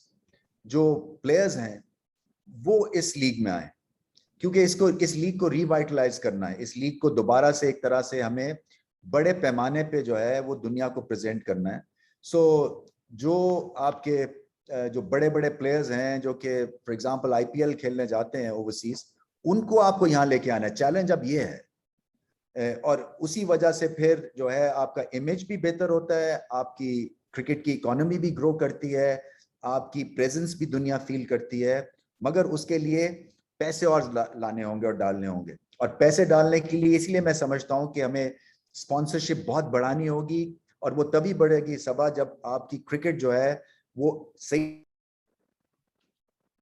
जो प्लेयर्स हैं वो इस लीग में आए, क्योंकि इस लीग को रिवाइटलाइज करना है। इस लीग को दोबारा से एक तरह से हमें बड़े पैमाने पे जो है वो दुनिया को प्रेजेंट करना है। सो जो आपके जो बड़े बड़े प्लेयर्स हैं जो कि फॉर एग्जांपल आईपीएल खेलने जाते हैं ओवरसीज, उनको आपको यहाँ लेके आना है। चैलेंज अब ये है, और उसी वजह से फिर जो है आपका इमेज भी बेहतर होता है, आपकी क्रिकेट की इकोनॉमी भी ग्रो करती है, आपकी प्रेजेंस भी दुनिया फील करती है। मगर उसके लिए पैसे और लाने होंगे और डालने होंगे, और पैसे डालने के लिए इसलिए मैं समझता हूं कि हमें स्पॉन्सरशिप बहुत बढ़ानी होगी, और वो तभी बढ़ेगी सबा जब आपकी क्रिकेट जो है वो सही